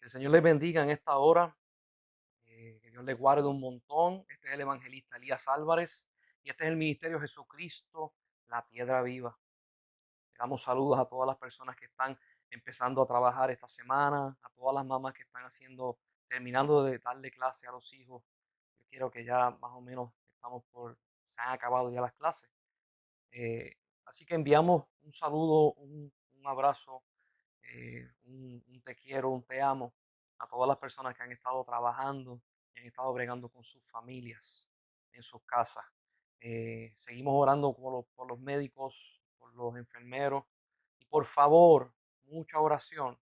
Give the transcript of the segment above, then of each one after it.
El Señor les bendiga en esta hora, que Dios les guarde un montón. Este es el evangelista Elías Álvarez y este es el ministerio Jesucristo, la piedra viva. Le damos saludos a todas las personas que están empezando a trabajar esta semana, a todas las mamás que están terminando de darle clase a los hijos. Yo quiero que ya más o menos se han acabado ya las clases. Eh, Así que enviamos un saludo, un abrazo, un te quiero, un te amo a todas las personas que han estado trabajando y han estado bregando con sus familias en sus casas. Seguimos orando por los médicos, por los enfermeros y por favor, mucha oración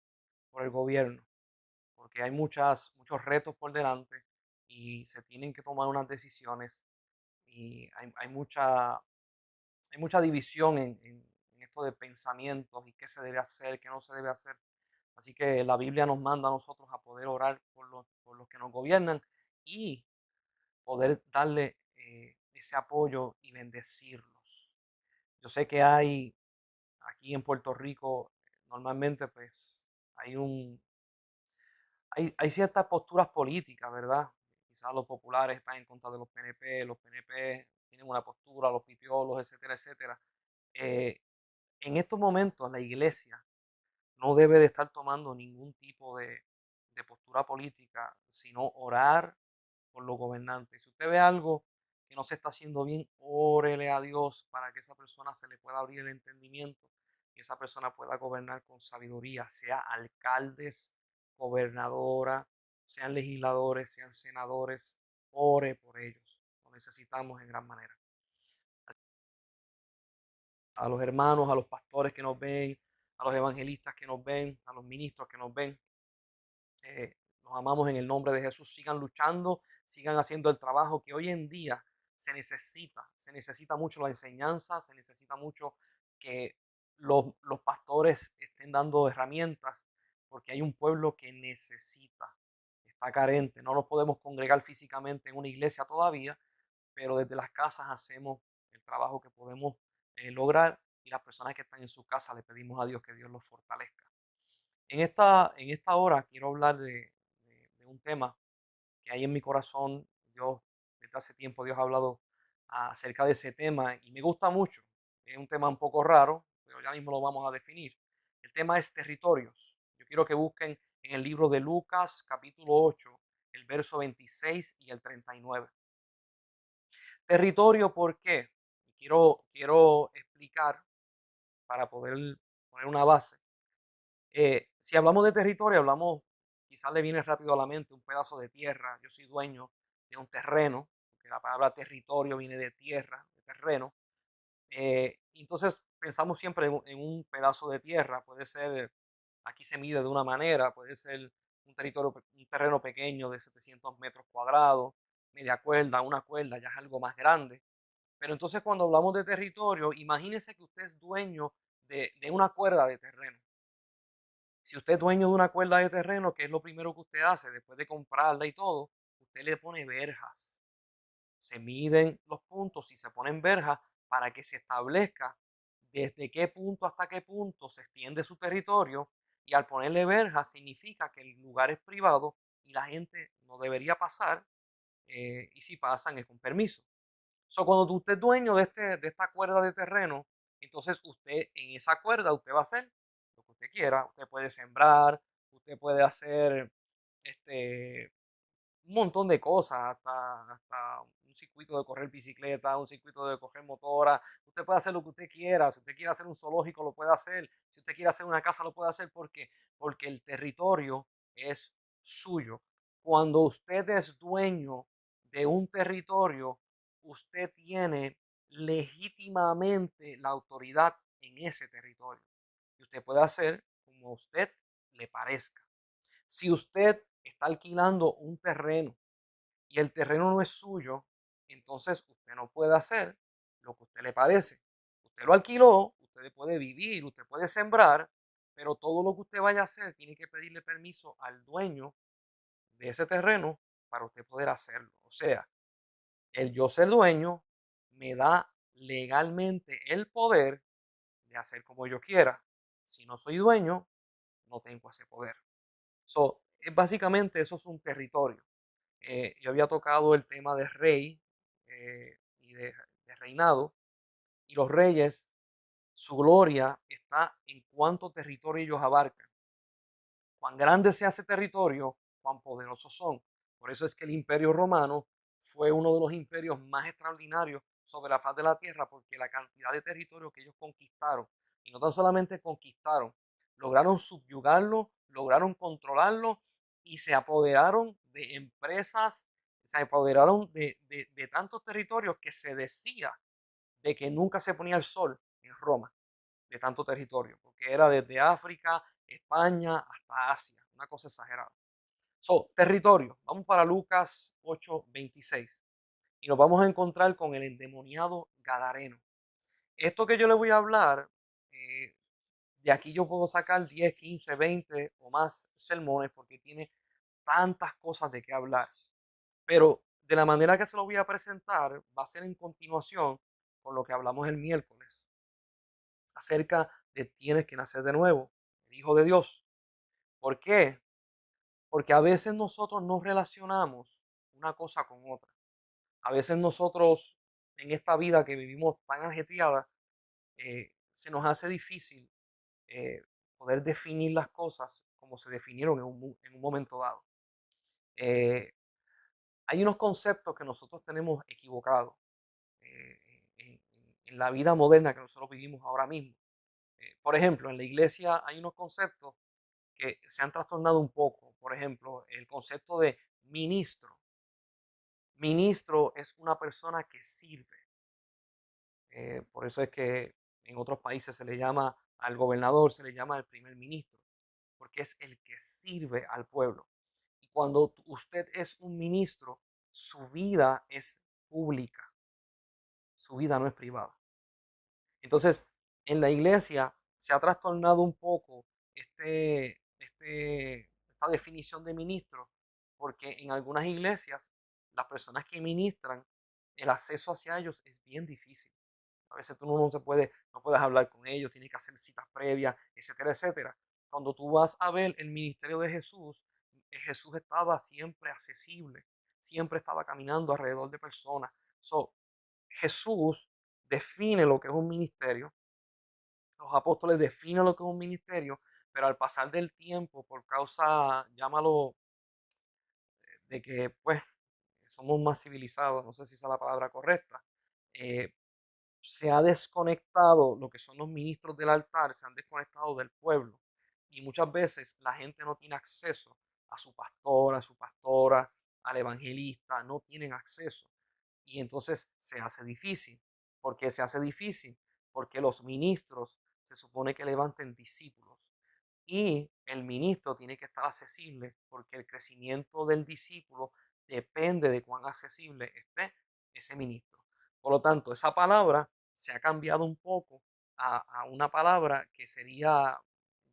por el gobierno, porque hay muchos retos por delante y se tienen que tomar unas decisiones y hay mucha división en esto de pensamientos y qué se debe hacer, qué no se debe hacer. Así que la Biblia nos manda a nosotros a poder orar por los que nos gobiernan y poder darle ese apoyo y bendecirlos. Yo sé que hay aquí en Puerto Rico, normalmente pues hay hay ciertas posturas políticas, ¿verdad? Quizás los populares están en contra de los PNP tienen una postura, los pipiolos, etcétera, etcétera. Eh, en estos momentos la iglesia no debe de estar tomando ningún tipo de postura política, sino orar por los gobernantes. Si usted ve algo que no se está haciendo bien, órele a Dios para que esa persona se le pueda abrir el entendimiento y esa persona pueda gobernar con sabiduría, sea alcaldes, gobernadora, sean legisladores, sean senadores, ore por ellos. Lo necesitamos en gran manera. A los hermanos, a los pastores que nos ven, a los evangelistas que nos ven, a los ministros que nos ven. Los amamos en el nombre de Jesús. Sigan luchando, sigan haciendo el trabajo que hoy en día se necesita mucho la enseñanza, se necesita mucho que los pastores estén dando herramientas, porque hay un pueblo que necesita, está carente. No nos podemos congregar físicamente en una iglesia todavía, pero desde las casas hacemos el trabajo que podemos lograr y las personas que están en su casa le pedimos a Dios que Dios los fortalezca. En esta hora quiero hablar de un tema que hay en mi corazón. Dios, desde hace tiempo, Dios ha hablado acerca de ese tema y me gusta mucho. Es un tema un poco raro, pero ya mismo lo vamos a definir. El tema es territorios. Yo quiero que busquen en el libro de Lucas, capítulo 8, el verso 26 y el 39. Territorio, ¿por qué? Quiero explicar para poder poner una base. Si hablamos de territorio, quizás le viene rápido a la mente un pedazo de tierra. Yo soy dueño de un terreno, porque la palabra territorio viene de tierra, de terreno. Entonces pensamos siempre en un pedazo de tierra. Puede ser, aquí se mide de una manera, puede ser un terreno pequeño de 700 metros cuadrados, media cuerda, una cuerda, ya es algo más grande. Pero entonces cuando hablamos de territorio, imagínese que usted es dueño de una cuerda de terreno. Si usted es dueño de una cuerda de terreno, ¿qué es lo primero que usted hace después de comprarla y todo? Usted le pone verjas. Se miden los puntos y se ponen verjas para que se establezca desde qué punto hasta qué punto se extiende su territorio. Y al ponerle verjas significa que el lugar es privado y la gente no debería pasar. Y si pasan es con permiso. Cuando usted es dueño de esta cuerda de terreno, entonces usted en esa cuerda usted va a hacer lo que usted quiera. Usted puede sembrar, usted puede hacer este, un montón de cosas, hasta un circuito de correr bicicleta, un circuito de correr motora. Usted puede hacer lo que usted quiera. Si usted quiere hacer un zoológico, lo puede hacer. Si usted quiere hacer una casa, lo puede hacer. ¿Por qué? Porque el territorio es suyo. Cuando usted es dueño de un territorio, usted tiene legítimamente la autoridad en ese territorio. Y usted puede hacer como a usted le parezca. Si usted está alquilando un terreno y el terreno no es suyo, entonces usted no puede hacer lo que a usted le parece. Usted lo alquiló, usted puede vivir, usted puede sembrar, pero todo lo que usted vaya a hacer tiene que pedirle permiso al dueño de ese terreno para usted poder hacerlo. O sea, el yo ser dueño me da legalmente el poder de hacer como yo quiera. Si no soy dueño, no tengo ese poder. básicamente eso es un territorio. Yo había tocado el tema de rey y de reinado, y los reyes, su gloria está en cuánto territorio ellos abarcan. Cuán grande sea ese territorio, cuán poderosos son. Por eso es que el Imperio Romano fue uno de los imperios más extraordinarios sobre la faz de la tierra, porque la cantidad de territorio que ellos conquistaron, y no tan solamente conquistaron, lograron subyugarlo, lograron controlarlo y se apoderaron de empresas, se apoderaron de tantos territorios que se decía de que nunca se ponía el sol en Roma, de tanto territorio, porque era desde África, España hasta Asia, una cosa exagerada. So, territorio, vamos para Lucas 8:26 y nos vamos a encontrar con el endemoniado Gadareno. Esto que yo le voy a hablar, eh, de aquí yo puedo sacar 10, 15, 20 o más sermones porque tiene tantas cosas de qué hablar. Pero de la manera que se lo voy a presentar va a ser en continuación con lo que hablamos el miércoles acerca de tienes que nacer de nuevo, el Hijo de Dios. ¿Por qué? Porque a veces nosotros no relacionamos una cosa con otra. A veces nosotros en esta vida que vivimos tan ajetreada, se nos hace difícil eh, poder definir las cosas como se definieron en un momento dado. Eh, Hay unos conceptos que nosotros tenemos equivocados en la vida moderna que nosotros vivimos ahora mismo. Por ejemplo, en la iglesia hay unos conceptos que se han trastornado un poco. Por ejemplo, el concepto de ministro. Ministro es una persona que sirve. Por eso es que en otros países se le llama al gobernador, se le llama el primer ministro, porque es el que sirve al pueblo. Y cuando usted es un ministro, su vida es pública, su vida no es privada. Entonces, en la iglesia se ha trastornado un poco esta definición de ministro, porque en algunas iglesias las personas que ministran, el acceso hacia ellos es bien difícil. A veces tú no se puede, no puedes hablar con ellos, tienes que hacer citas previas, etcétera, etcétera. Cuando tú vas a ver el ministerio de Jesús, Jesús estaba siempre accesible, siempre estaba caminando alrededor de personas. So, Jesús define lo que es un ministerio, los apóstoles definen lo que es un ministerio, pero al pasar del tiempo, por causa, llámalo, de que pues somos más civilizados, no sé si esa es la palabra correcta, eh, se ha desconectado lo que son los ministros del altar, se han desconectado del pueblo. Y muchas veces la gente no tiene acceso a su pastor, a su pastora, al evangelista, no tienen acceso. Y entonces se hace difícil. ¿Por qué se hace difícil? Porque los ministros se supone que levanten discípulos. Y el ministro tiene que estar accesible porque el crecimiento del discípulo depende de cuán accesible esté ese ministro. Por lo tanto, esa palabra se ha cambiado un poco a una palabra que sería,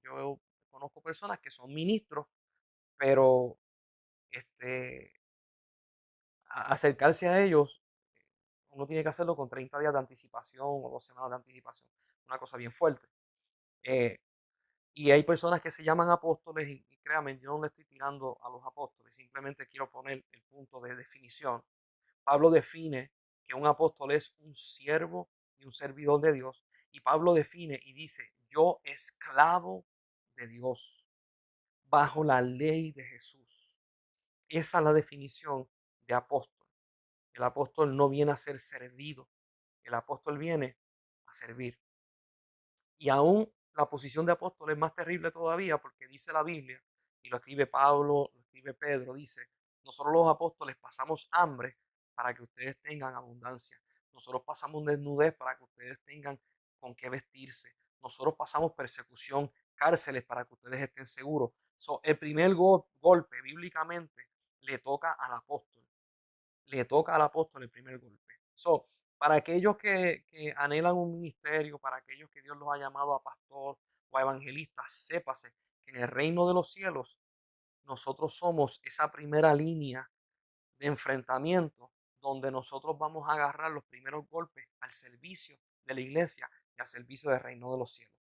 yo conozco personas que son ministros, pero este, acercarse a ellos, uno tiene que hacerlo con 30 días de anticipación o 2 semanas de anticipación, una cosa bien fuerte. Eh, y hay personas que se llaman apóstoles y créanme, yo no le estoy tirando a los apóstoles, simplemente quiero poner el punto de definición. Pablo define que un apóstol es un siervo y un servidor de Dios. Y Pablo define y dice, yo esclavo de Dios, bajo la ley de Jesús. Esa es la definición de apóstol. El apóstol no viene a ser servido, el apóstol viene a servir. Y aún la posición de apóstol es más terrible todavía porque dice la Biblia, y lo escribe Pablo, lo escribe Pedro, dice, nosotros los apóstoles pasamos hambre para que ustedes tengan abundancia. Nosotros pasamos desnudez para que ustedes tengan con qué vestirse. Nosotros pasamos persecución, cárceles para que ustedes estén seguros. So, el primer golpe bíblicamente le toca al apóstol. Le toca al apóstol el primer golpe. So, para aquellos que anhelan un ministerio, para aquellos que Dios los ha llamado a pastor o a evangelista, sépase que en el reino de los cielos nosotros somos esa primera línea de enfrentamiento donde nosotros vamos a agarrar los primeros golpes al servicio de la iglesia y al servicio del reino de los cielos.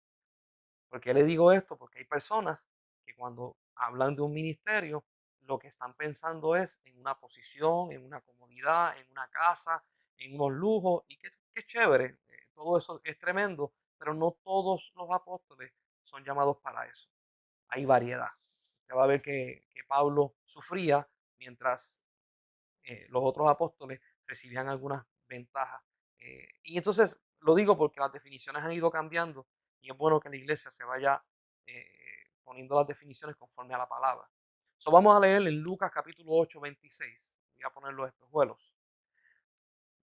¿Por qué le digo esto? Porque hay personas que cuando hablan de un ministerio, lo que están pensando es en una posición, en una comodidad, en una casa, en unos lujos, y qué chévere, todo eso es tremendo, pero no todos los apóstoles son llamados para eso. Hay variedad. Se va a ver que Pablo sufría mientras los otros apóstoles recibían algunas ventajas. Y entonces lo digo porque las definiciones han ido cambiando y es bueno que la iglesia se vaya poniendo las definiciones conforme a la palabra. So, vamos a leer en Lucas capítulo 8, 26. Voy a poner los espejuelos.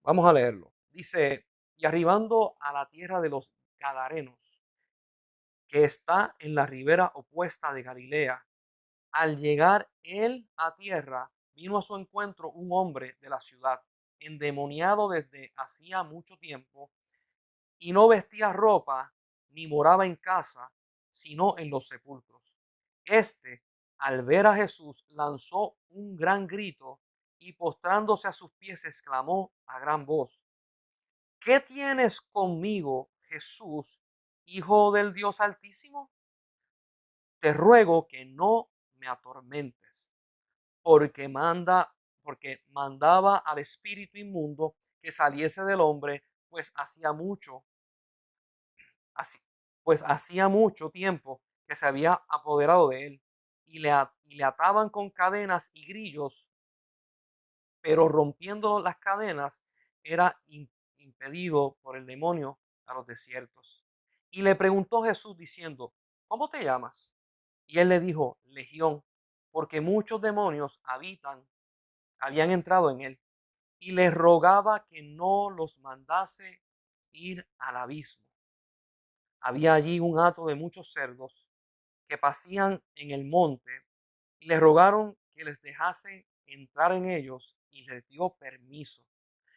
Vamos a leerlo. Dice, y arribando a la tierra de los Gadarenos, que está en la ribera opuesta de Galilea, al llegar él a tierra, vino a su encuentro un hombre de la ciudad, endemoniado desde hacía mucho tiempo, y no vestía ropa, ni moraba en casa, sino en los sepulcros. Este, al ver a Jesús, lanzó un gran grito y postrándose a sus pies exclamó a gran voz, ¿qué tienes conmigo, Jesús, Hijo del Dios Altísimo? Te ruego que no me atormentes porque porque mandaba al espíritu inmundo que saliese del hombre, pues hacía mucho, así, pues hacía mucho tiempo que se había apoderado de él y le ataban con cadenas y grillos, pero rompiendo las cadenas era impedido por el demonio a los desiertos. Y le preguntó Jesús diciendo, ¿cómo te llamas? Y él le dijo, Legión, porque muchos demonios habían entrado en él y le rogaba que no los mandase ir al abismo. Había allí un hato de muchos cerdos que pasían en el monte y le rogaron que les dejase entrar en ellos y les dio permiso.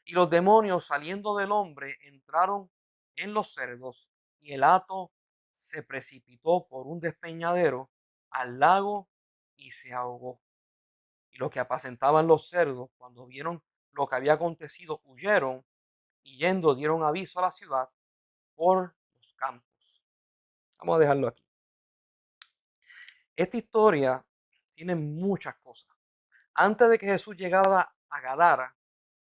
Y los demonios saliendo del hombre entraron en los cerdos y el hato se precipitó por un despeñadero al lago y se ahogó. Y los que apacentaban los cerdos, cuando vieron lo que había acontecido, huyeron y yendo dieron aviso a la ciudad por los campos. Vamos a dejarlo aquí. Esta historia tiene muchas cosas. Antes de que Jesús llegara a Gadara,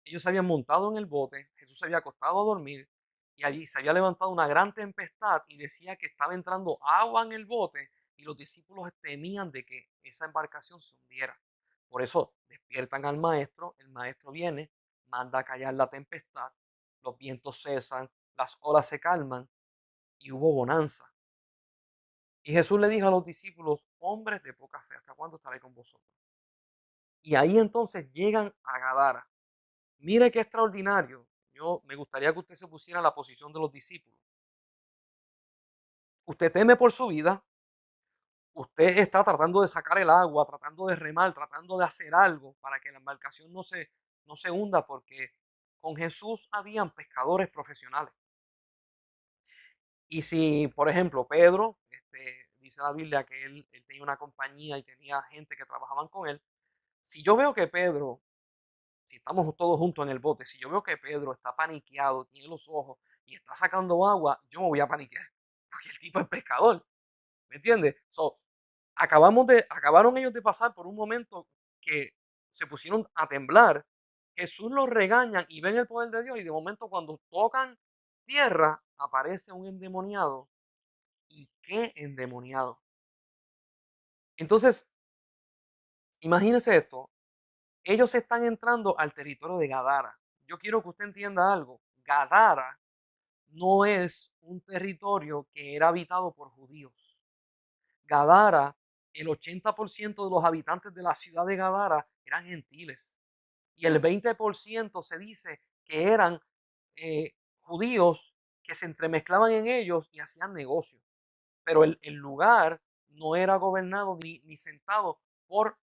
ellos se habían montado en el bote, Jesús se había acostado a dormir y allí se había levantado una gran tempestad y decía que estaba entrando agua en el bote y los discípulos temían de que esa embarcación se hundiera. Por eso despiertan al maestro, el maestro viene, manda a callar la tempestad, los vientos cesan, las olas se calman y hubo bonanza. Y Jesús le dijo a los discípulos, hombres de poca fe, ¿hasta cuándo estaré con vosotros? Y ahí entonces llegan a Gadara. Mire qué extraordinario. Yo me gustaría que usted se pusiera en la posición de los discípulos. Usted teme por su vida, usted está tratando de sacar el agua, tratando de remar, tratando de hacer algo para que la embarcación no se hunda, porque con Jesús habían pescadores profesionales. Y si, por ejemplo, Pedro, dice la Biblia que él tenía una compañía y tenía gente que trabajaban con él, si yo veo que Pedro, si estamos todos juntos en el bote, si yo veo que Pedro está paniqueado, tiene los ojos y está sacando agua, yo me voy a paniquear, porque el tipo es pescador, ¿me entiendes? So, acabaron ellos de pasar por un momento que se pusieron a temblar. Jesús los regaña y ven el poder de Dios y de momento cuando tocan tierra aparece un endemoniado. ¿Y qué endemoniado? Entonces, imagínense esto, ellos están entrando al territorio de Gadara. Yo quiero que usted entienda algo. Gadara no es un territorio que era habitado por judíos. Gadara, el 80% de los habitantes de la ciudad de Gadara eran gentiles. Y el 20% se dice que eran judíos que se entremezclaban en ellos y hacían negocios. Pero el lugar no era gobernado ni sentado por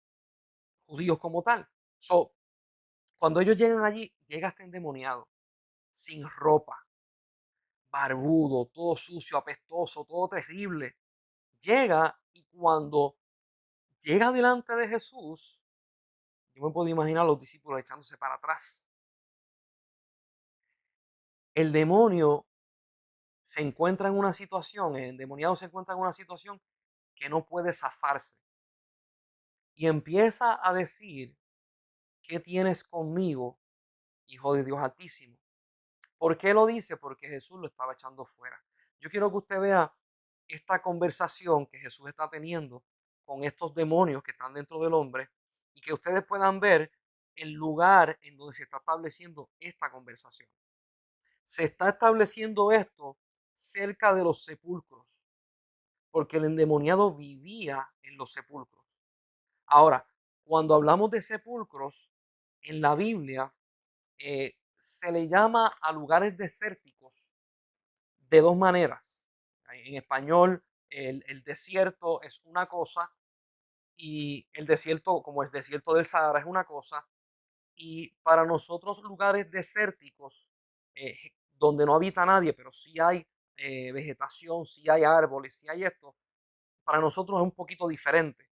judíos como tal. So, cuando ellos llegan allí, llega este endemoniado, sin ropa, barbudo, todo sucio, apestoso, todo terrible. Llega y cuando llega delante de Jesús, yo me puedo imaginar a los discípulos echándose para atrás. El demonio se encuentra en una situación, el endemoniado se encuentra en una situación que no puede zafarse. y empieza a decir: ¿qué tienes conmigo, Hijo de Dios Altísimo? ¿Por qué lo dice? Porque Jesús lo estaba echando fuera. Yo quiero que usted vea esta conversación que Jesús está teniendo con estos demonios que están dentro del hombre y que ustedes puedan ver el lugar en donde se está estableciendo esta conversación. Se está estableciendo esto cerca de los sepulcros, porque el endemoniado vivía en los sepulcros. Ahora, cuando hablamos de sepulcros en la Biblia, se le llama a lugares desérticos de dos maneras. En español, el desierto es una cosa y el desierto, como el desierto del Sahara, es una cosa. Y para nosotros lugares desérticos, eh, donde no habita nadie, pero sí hay vegetación, sí hay árboles, sí hay esto, para nosotros es un poquito diferente.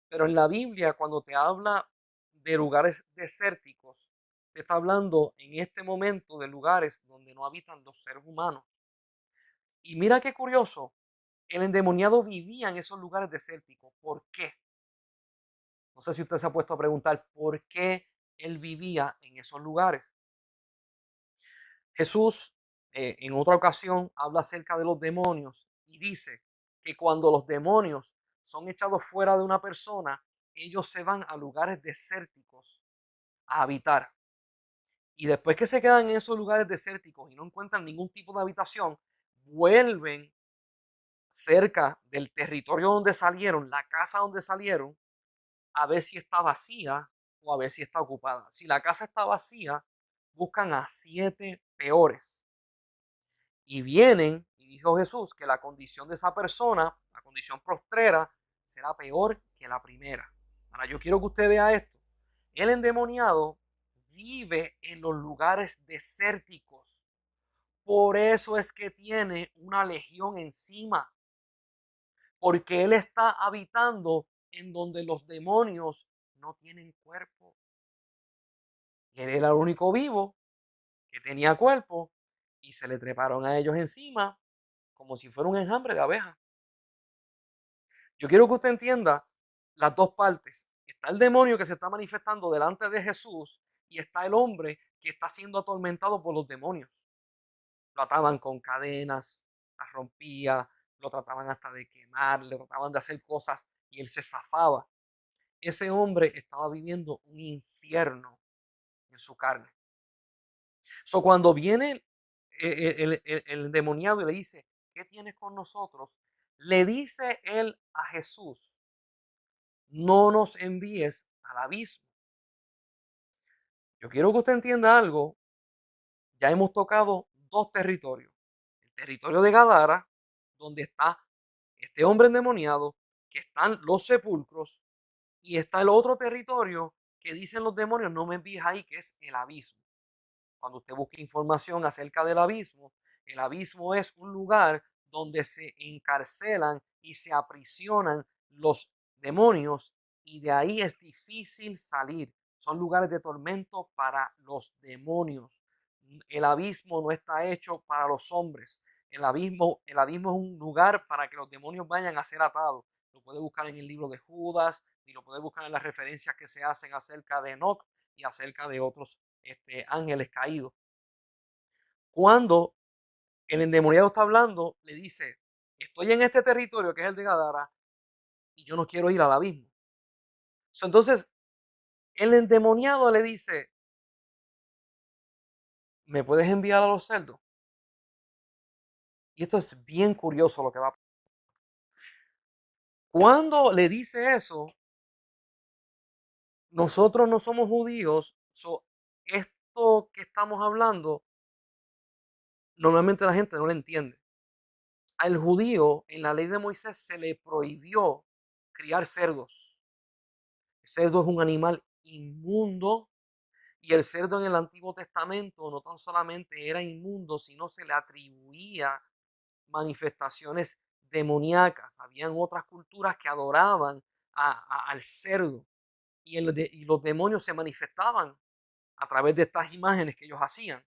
Pero en la Biblia, cuando te habla de lugares desérticos, te está hablando en este momento de lugares donde no habitan los seres humanos. Y mira qué curioso, el endemoniado vivía en esos lugares desérticos. ¿Por qué? No sé si usted se ha puesto a preguntar por qué él vivía en esos lugares. Jesús en otra ocasión habla acerca de los demonios y dice que cuando los demonios son echados fuera de una persona, ellos se van a lugares desérticos a habitar. Y después que se quedan en esos lugares desérticos y no encuentran ningún tipo de habitación, vuelven cerca del territorio donde salieron, la casa donde salieron, a ver si está vacía o a ver si está ocupada. Si la casa está vacía, buscan a 7 peores y vienen, y dijo Jesús, que la condición de esa persona, la condición postrera, será peor que la primera. Ahora yo quiero que usted vea esto. El endemoniado vive en los lugares desérticos. Por eso es que tiene una legión encima, porque él está habitando en donde los demonios no tienen cuerpo. Él era el único vivo que tenía cuerpo y se le treparon a ellos encima como si fuera un enjambre de abejas. Yo quiero que usted entienda las dos partes. Está el demonio que se está manifestando delante de Jesús y está el hombre que está siendo atormentado por los demonios. Lo ataban con cadenas, las rompía, lo trataban hasta de quemar, le trataban de hacer cosas y él se zafaba. Ese hombre estaba viviendo un infierno en su carne. So, cuando viene el endemoniado y le dice, ¿qué tienes con nosotros? Le dice él a Jesús, no nos envíes al abismo. Yo quiero que usted entienda algo. Ya hemos tocado dos territorios. El territorio de Gadara, donde está este hombre endemoniado, que están los sepulcros, y está el otro territorio que dicen los demonios, no me envíes ahí, que es el abismo. Cuando usted busque información acerca del abismo, el abismo es un lugar donde se encarcelan y se aprisionan los demonios y de ahí es difícil salir. Son lugares de tormento para los demonios. El abismo no está hecho para los hombres. El abismo es un lugar para que los demonios vayan a ser atados. Lo puede buscar en el libro de Judas y lo puede buscar en las referencias que se hacen acerca de Enoch y acerca de otros ángeles caídos. Cuando el endemoniado está hablando, le dice, estoy en este territorio que es el de Gadara y yo no quiero ir al abismo. Entonces, el endemoniado le dice, ¿me puedes enviar a los cerdos? Y esto es bien curioso lo que va a pasar. Cuando le dice eso, nosotros no somos judíos, esto que estamos hablando, normalmente la gente no lo entiende. Al judío, en la ley de Moisés, se le prohibió criar cerdos. El cerdo es un animal inmundo y el cerdo en el Antiguo Testamento no tan solamente era inmundo, sino se le atribuía manifestaciones demoníacas. Habían otras culturas que adoraban al cerdo y los demonios se manifestaban a través de estas imágenes que ellos hacían.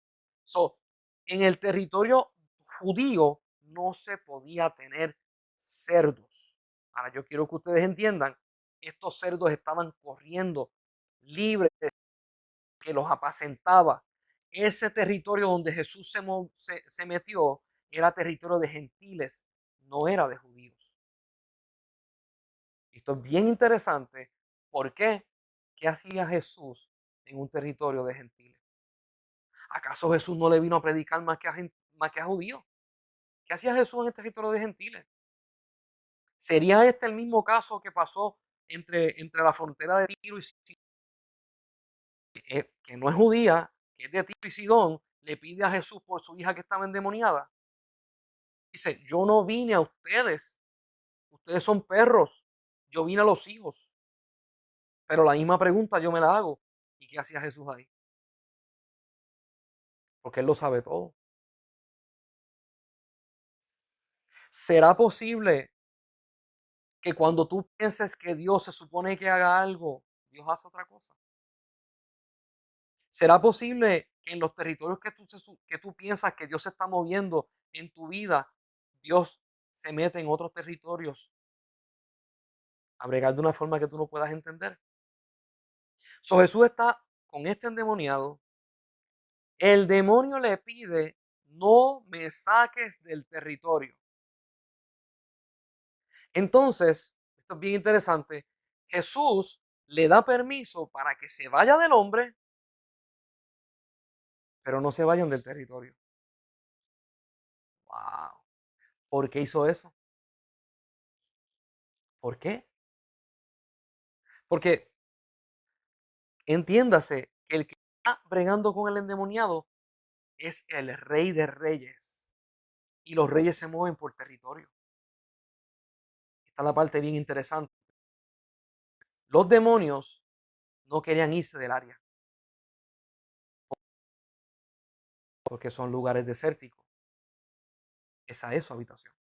En el territorio judío no se podía tener cerdos. Ahora yo quiero que ustedes entiendan estos cerdos estaban corriendo libres, que los apacentaba. Ese territorio donde Jesús se metió era territorio de gentiles, no era de judíos. Esto es bien interesante. ¿Por qué? ¿Qué hacía Jesús en un territorio de gentiles? ¿Acaso Jesús no le vino a predicar más que a judíos? ¿Qué hacía Jesús en este territorio de gentiles? ¿Sería este el mismo caso que pasó entre la frontera de Tiro y Sidón, que no es judía, que es de Tiro y Sidón, le pide a Jesús por su hija que estaba endemoniada? Dice, yo no vine a ustedes son perros, yo vine a los hijos. Pero la misma pregunta yo me la hago, ¿y qué hacía Jesús ahí? Porque Él lo sabe todo. ¿Será posible que cuando tú pienses que Dios se supone que haga algo, Dios hace otra cosa? ¿Será posible que en los territorios que tú piensas que Dios se está moviendo en tu vida, Dios se mete en otros territorios a bregar de una forma que tú no puedas entender? Jesús está con este endemoniado. El demonio le pide, no me saques del territorio. Entonces, esto es bien interesante, Jesús le da permiso para que se vaya del hombre, pero no se vayan del territorio. Wow. ¿Por qué hizo eso? ¿Por qué? Porque entiéndase que el que está bregando con el endemoniado es el rey de reyes. Y los reyes se mueven por territorio. Esta es la parte bien interesante. Los demonios no querían irse del área porque son lugares desérticos. Esa es su habitación.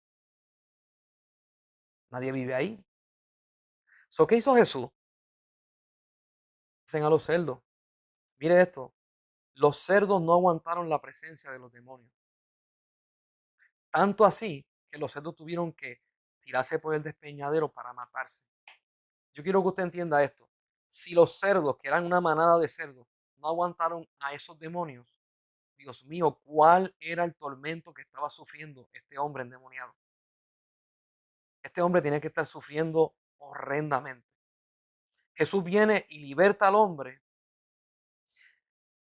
Nadie vive ahí. ¿Qué hizo Jesús? Dicen a los cerdos. Mire esto. Los cerdos no aguantaron la presencia de los demonios. Tanto así que los cerdos tuvieron que tirarse por el despeñadero para matarse. Yo quiero que usted entienda esto. Si los cerdos, que eran una manada de cerdos, no aguantaron a esos demonios, Dios mío, ¿cuál era el tormento que estaba sufriendo este hombre endemoniado? Este hombre tiene que estar sufriendo horrendamente. Jesús viene y liberta al hombre.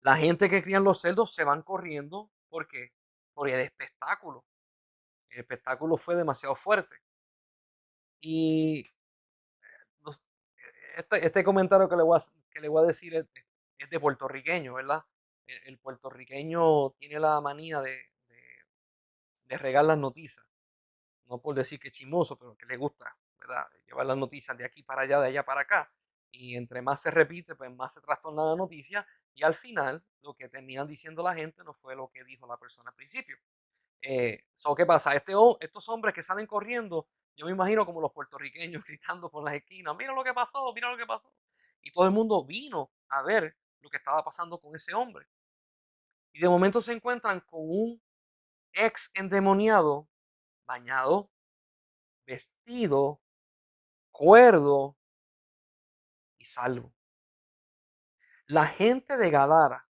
La gente que crían los cerdos se van corriendo. ¿Por qué? Por el espectáculo. El espectáculo fue demasiado fuerte. Y este comentario que le voy a decir es de puertorriqueño, ¿verdad? El puertorriqueño tiene la manía de regar las noticias. No por decir que es chismoso, pero que le gusta, ¿verdad? Llevar las noticias de aquí para allá, de allá para acá. Y entre más se repite, pues más se trastorna la noticia. Y al final, lo que terminan diciendo la gente no fue lo que dijo la persona al principio. ¿Qué pasa? Estos hombres que salen corriendo, yo me imagino como los puertorriqueños gritando por las esquinas, mira lo que pasó, mira lo que pasó. Y todo el mundo vino a ver lo que estaba pasando con ese hombre. Y de momento se encuentran con un ex endemoniado, bañado, vestido, cuerdo y salvo. La gente de Gadara,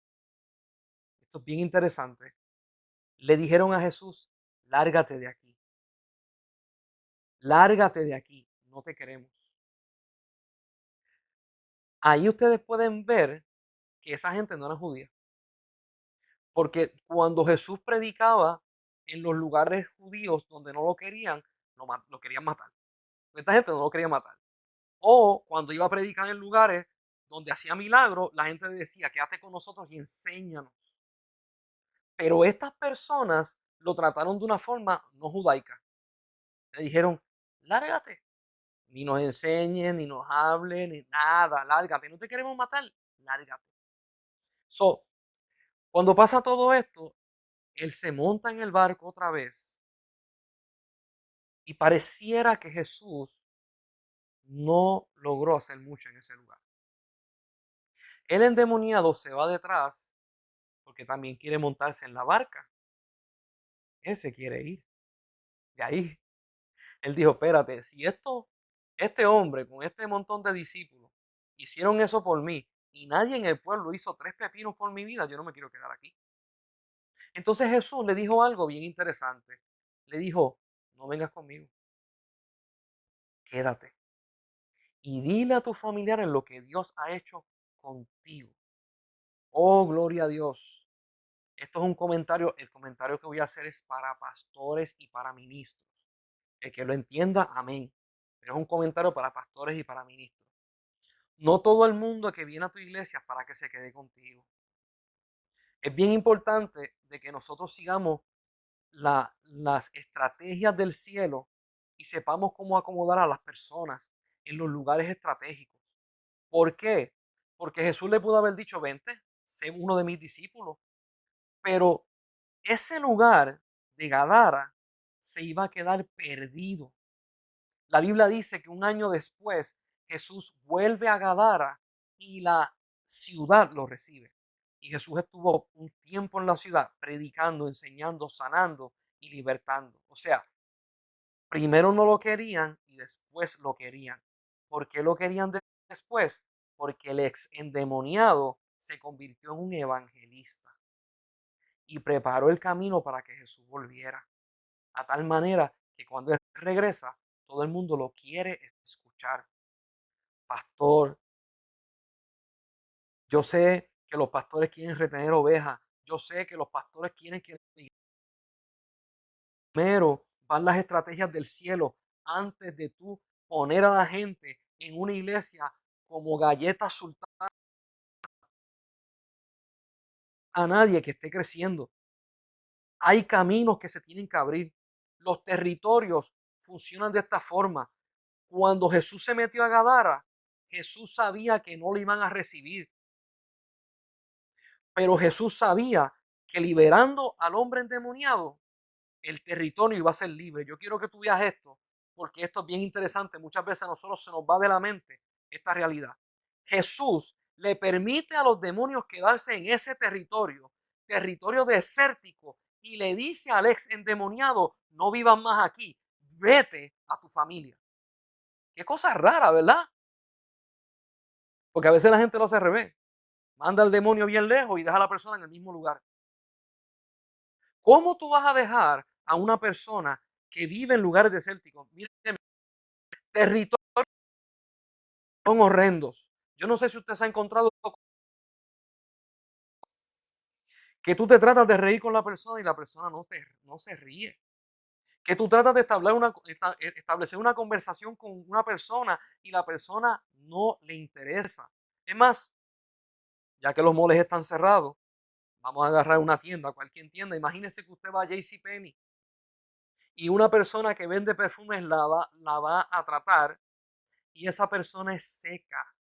esto es bien interesante, le dijeron a Jesús, lárgate de aquí, lárgate de aquí, no te queremos. Ahí ustedes pueden ver que esa gente no era judía. Porque cuando Jesús predicaba en los lugares judíos donde no lo querían, lo querían matar. Esta gente no lo quería matar. O cuando iba a predicar en lugares donde hacía milagros, la gente decía, quédate con nosotros y enséñanos. Pero estas personas lo trataron de una forma no judaica. Le dijeron, lárgate, ni nos enseñes, ni nos hable, ni nada, lárgate, no te queremos matar, lárgate. Cuando pasa todo esto, él se monta en el barco otra vez y pareciera que Jesús no logró hacer mucho en ese lugar. El endemoniado se va detrás porque también quiere montarse en la barca. Él se quiere ir. De ahí, él dijo, espérate, si esto este hombre con este montón de discípulos hicieron eso por mí y nadie en el pueblo hizo 3 pepinos por mi vida, yo no me quiero quedar aquí. Entonces Jesús le dijo algo bien interesante. Le dijo, no vengas conmigo, quédate y dile a tus familiares lo que Dios ha hecho contigo. Oh, gloria a Dios. Esto es un comentario, el comentario que voy a hacer es para pastores y para ministros. El que lo entienda, amén. Pero es un comentario para pastores y para ministros. No todo el mundo que viene a tu iglesia es para que se quede contigo. Es bien importante de que nosotros sigamos las estrategias del cielo y sepamos cómo acomodar a las personas en los lugares estratégicos. ¿Por qué? Porque Jesús le pudo haber dicho, vente, sé uno de mis discípulos. Pero ese lugar de Gadara se iba a quedar perdido. La Biblia dice que un año después Jesús vuelve a Gadara y la ciudad lo recibe. Y Jesús estuvo un tiempo en la ciudad predicando, enseñando, sanando y libertando. O sea, primero no lo querían y después lo querían. ¿Por qué lo querían después? Porque el ex endemoniado se convirtió en un evangelista y preparó el camino para que Jesús volviera. A tal manera que cuando Él regresa, todo el mundo lo quiere escuchar. Pastor, yo sé que los pastores quieren retener ovejas. Yo sé que los pastores quieren que primero van las estrategias del cielo antes de tú poner a la gente en una iglesia como galletas sultanas a nadie que esté creciendo. Hay caminos que se tienen que abrir. Los territorios funcionan de esta forma. Cuando Jesús se metió a Gadara, Jesús sabía que no le iban a recibir, pero Jesús sabía que liberando al hombre endemoniado, el territorio iba a ser libre. Yo quiero que tú veas esto, porque esto es bien interesante. Muchas veces a nosotros se nos va de la mente esta realidad. Jesús le permite a los demonios quedarse en ese territorio, territorio desértico, y le dice al ex endemoniado, no vivas más aquí, vete a tu familia. Qué cosa rara, ¿verdad? Porque a veces la gente lo hace al revés. Manda al demonio bien lejos y deja a la persona en el mismo lugar. ¿Cómo tú vas a dejar a una persona que vive en lugares desérticos? Miren, territorios son horrendos. Yo no sé si usted se ha encontrado que tú te tratas de reír con la persona y la persona no se ríe. Que tú tratas de establecer una conversación con una persona y la persona no le interesa. Es más, ya que los moles están cerrados, vamos a agarrar una tienda, cualquier tienda. Imagínese que usted va a JCPenney y una persona que vende perfumes la va a tratar y esa persona es seca,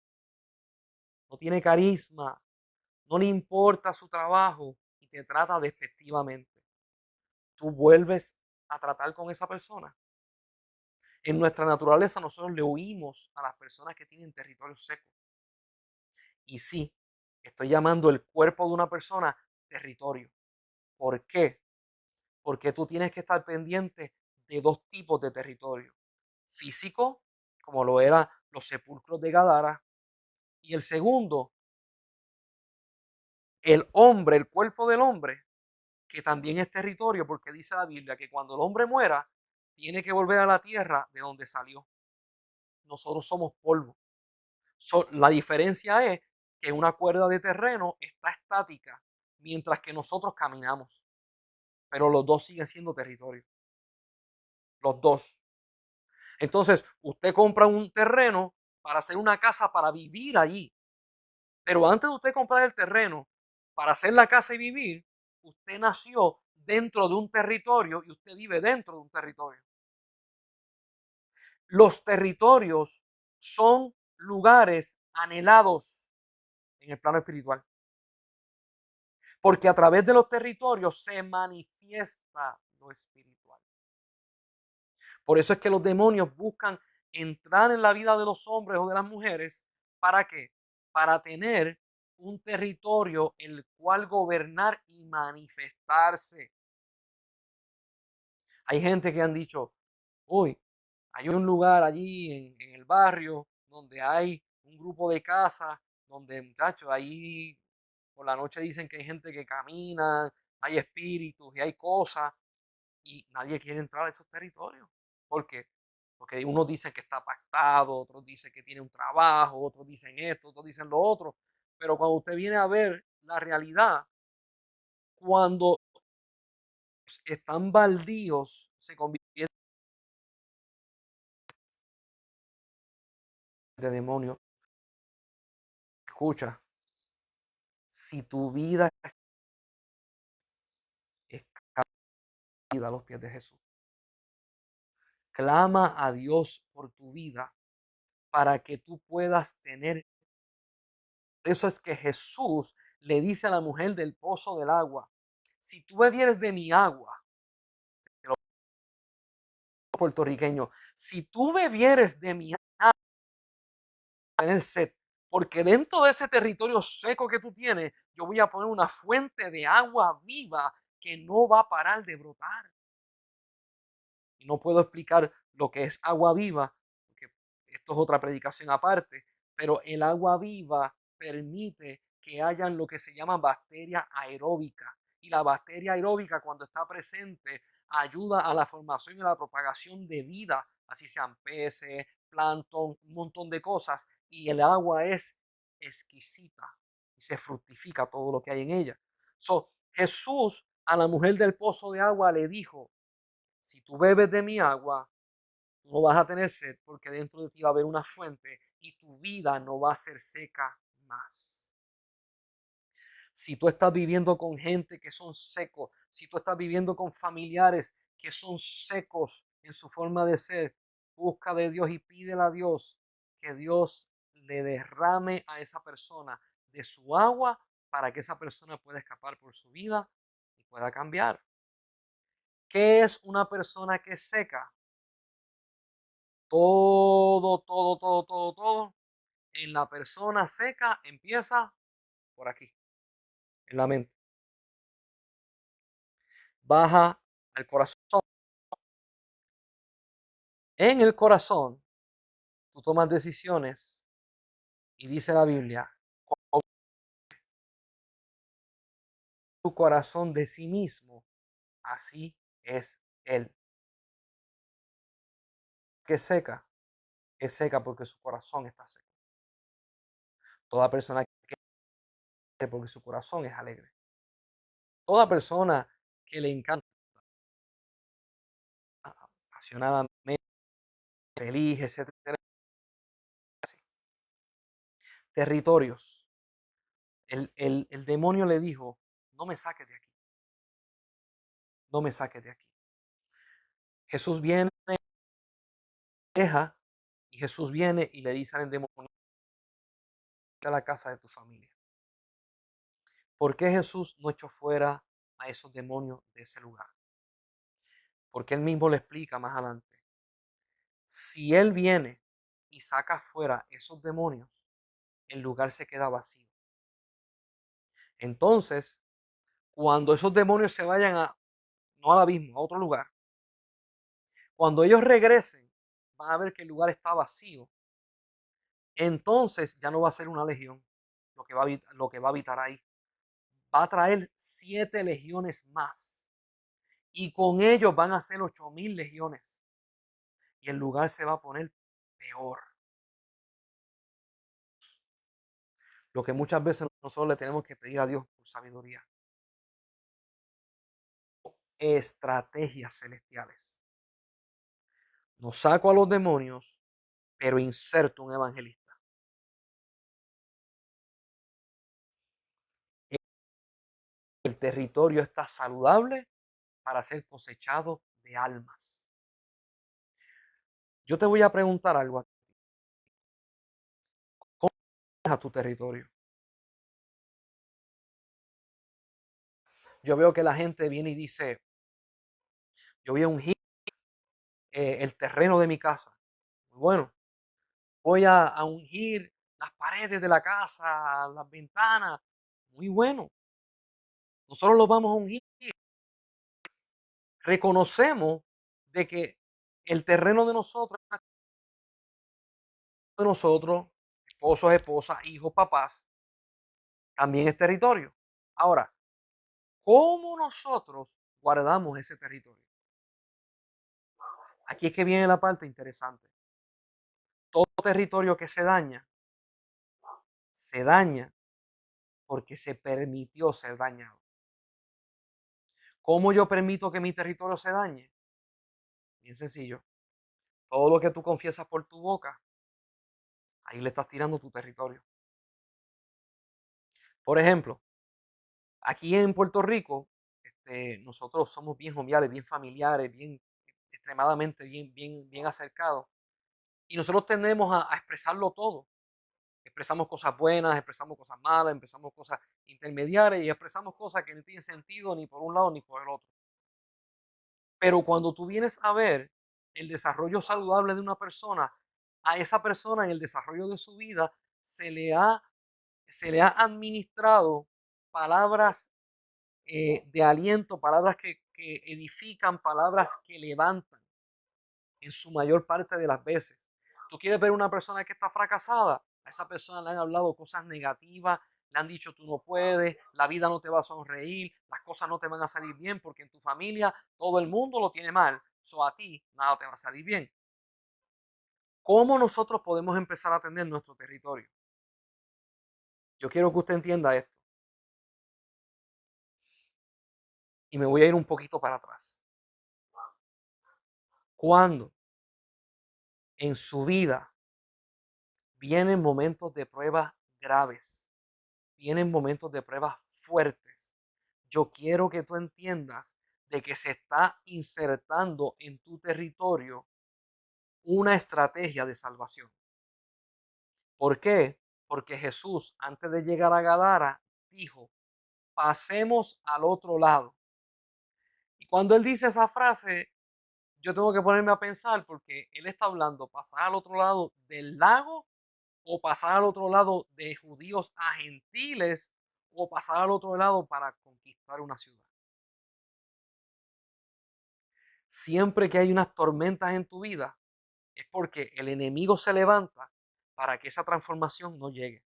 no tiene carisma, no le importa su trabajo y te trata despectivamente. Tú vuelves a tratar con esa persona. En nuestra naturaleza nosotros le huimos a las personas que tienen territorio seco. Y sí, estoy llamando el cuerpo de una persona territorio. ¿Por qué? Porque tú tienes que estar pendiente de 2 tipos de territorio. Físico, como lo eran los sepulcros de Gadara, y el segundo, el hombre, el cuerpo del hombre, que también es territorio, porque dice la Biblia que cuando el hombre muera, tiene que volver a la tierra de donde salió. Nosotros somos polvo. La diferencia es que una cuerda de terreno está estática, mientras que nosotros caminamos. Pero los dos siguen siendo territorio. Los dos. Entonces, usted compra un terreno para hacer una casa para vivir allí. Pero antes de usted comprar el terreno para hacer la casa y vivir, usted nació dentro de un territorio y usted vive dentro de un territorio. Los territorios son lugares anhelados en el plano espiritual. Porque a través de los territorios se manifiesta lo espiritual. Por eso es que los demonios buscan entrar en la vida de los hombres o de las mujeres. ¿Para qué? Para tener un territorio en el cual gobernar y manifestarse. Hay gente que han dicho, uy, Hay un lugar allí en el barrio donde hay un grupo de casas, donde muchachos, ahí por la noche dicen que hay gente que camina, hay espíritus y hay cosas, y nadie quiere entrar a esos territorios. ¿Por qué? Porque unos dicen que está pactado, otros dicen que tiene un trabajo, otros dicen esto, otros dicen lo otro. Pero cuando usted viene a ver la realidad, cuando están baldíos, se convierten de demonios. Escucha, si tu vida es caída a los pies de Jesús, clama a Dios por tu vida para que tú puedas tener. Eso es que Jesús le dice a la mujer del pozo del agua, si tú bebieres de mi agua, puertorriqueño, si tú bebieres de mi agua, tener sed, porque dentro de ese territorio seco que tú tienes, yo voy a poner una fuente de agua viva que no va a parar de brotar. Y no puedo explicar lo que es agua viva, porque esto es otra predicación aparte, pero el agua viva permite que hayan lo que se llama bacteria aeróbica. Y la bacteria aeróbica, cuando está presente, ayuda a la formación y la propagación de vida, así sean peces, plancton, un montón de cosas. Y el agua es exquisita y se fructifica todo lo que hay en ella. So, Jesús a la mujer del pozo de agua le dijo, si tú bebes de mi agua, no vas a tener sed porque dentro de ti va a haber una fuente y tu vida no va a ser seca más. Si tú estás viviendo con gente que son secos, si tú estás viviendo con familiares que son secos en su forma de ser, busca de Dios y pídele a Dios que Dios le derrame a esa persona de su agua para que esa persona pueda escapar por su vida y pueda cambiar. ¿Qué es una persona que es seca? Todo en la persona seca empieza por aquí, en la mente. Baja al corazón. En el corazón, tú tomas decisiones y dice la Biblia, con tu corazón de sí mismo, así es él. ¿Qué es seca porque su corazón está seco. Toda persona que porque su corazón es alegre. Toda persona que le encanta apasionadamente, feliz, etcétera. Territorios. El demonio le dijo, no me saques de aquí, no me saques de aquí. Jesús viene, deja, y Jesús viene y le dice al demonio, a la casa de tu familia. ¿Por qué Jesús no echó fuera a esos demonios de ese lugar? Porque él mismo le explica más adelante. Si él viene y saca fuera esos demonios, el lugar se queda vacío. Entonces, cuando esos demonios se vayan no al abismo, a otro lugar, cuando ellos regresen, van a ver que el lugar está vacío. Entonces ya no va a ser una legión lo que va a habitar ahí. Va a traer 7 legiones más. Y con ellos van a ser 8,000 legiones. Y el lugar se va a poner peor. Lo que muchas veces nosotros le tenemos que pedir a Dios por sabiduría. Estrategias celestiales. No saco a los demonios, pero inserto un evangelista. El territorio está saludable para ser cosechado de almas. Yo te voy a preguntar algo a tu territorio. Yo veo que la gente viene y dice, yo voy a ungir el terreno de mi casa. Muy bueno. Voy a ungir las paredes de la casa, las ventanas. Muy bueno. Nosotros lo vamos a ungir. Reconocemos de que el terreno de nosotros de nosotros, esposos, esposas, hijos, papás, también es territorio. Ahora, ¿cómo nosotros guardamos ese territorio? Aquí es que viene la parte interesante. Todo territorio que se daña porque se permitió ser dañado. ¿Cómo yo permito que mi territorio se dañe? Bien sencillo. Todo lo que tú confiesas por tu boca, ahí le estás tirando tu territorio. Por ejemplo, aquí en Puerto Rico, nosotros somos bien joviales, bien familiares, bien extremadamente bien acercados. Y nosotros tendemos a expresarlo todo. Expresamos cosas buenas, expresamos cosas malas, expresamos cosas intermediarias y expresamos cosas que no tienen sentido ni por un lado ni por el otro. Pero cuando tú vienes a ver el desarrollo saludable de una persona, a esa persona en el desarrollo de su vida se le ha administrado palabras de aliento, palabras que edifican, palabras que levantan en su mayor parte de las veces. Tú quieres ver una persona que está fracasada, a esa persona le han hablado cosas negativas, le han dicho tú no puedes, la vida no te va a sonreír, las cosas no te van a salir bien porque en tu familia todo el mundo lo tiene mal, so a ti nada te va a salir bien. ¿Cómo nosotros podemos empezar a atender nuestro territorio? Yo quiero que usted entienda esto y me voy a ir un poquito para atrás. Cuando en su vida vienen momentos de pruebas graves, vienen momentos de pruebas fuertes, yo quiero que tú entiendas de que se está insertando en tu territorio una estrategia de salvación. ¿Por qué? Porque Jesús, antes de llegar a Gadara, dijo, pasemos al otro lado. Y cuando él dice esa frase, yo tengo que ponerme a pensar porque él está hablando pasar al otro lado del lago o pasar al otro lado de judíos a gentiles o pasar al otro lado para conquistar una ciudad. Siempre que hay unas tormentas en tu vida, es porque el enemigo se levanta para que esa transformación no llegue.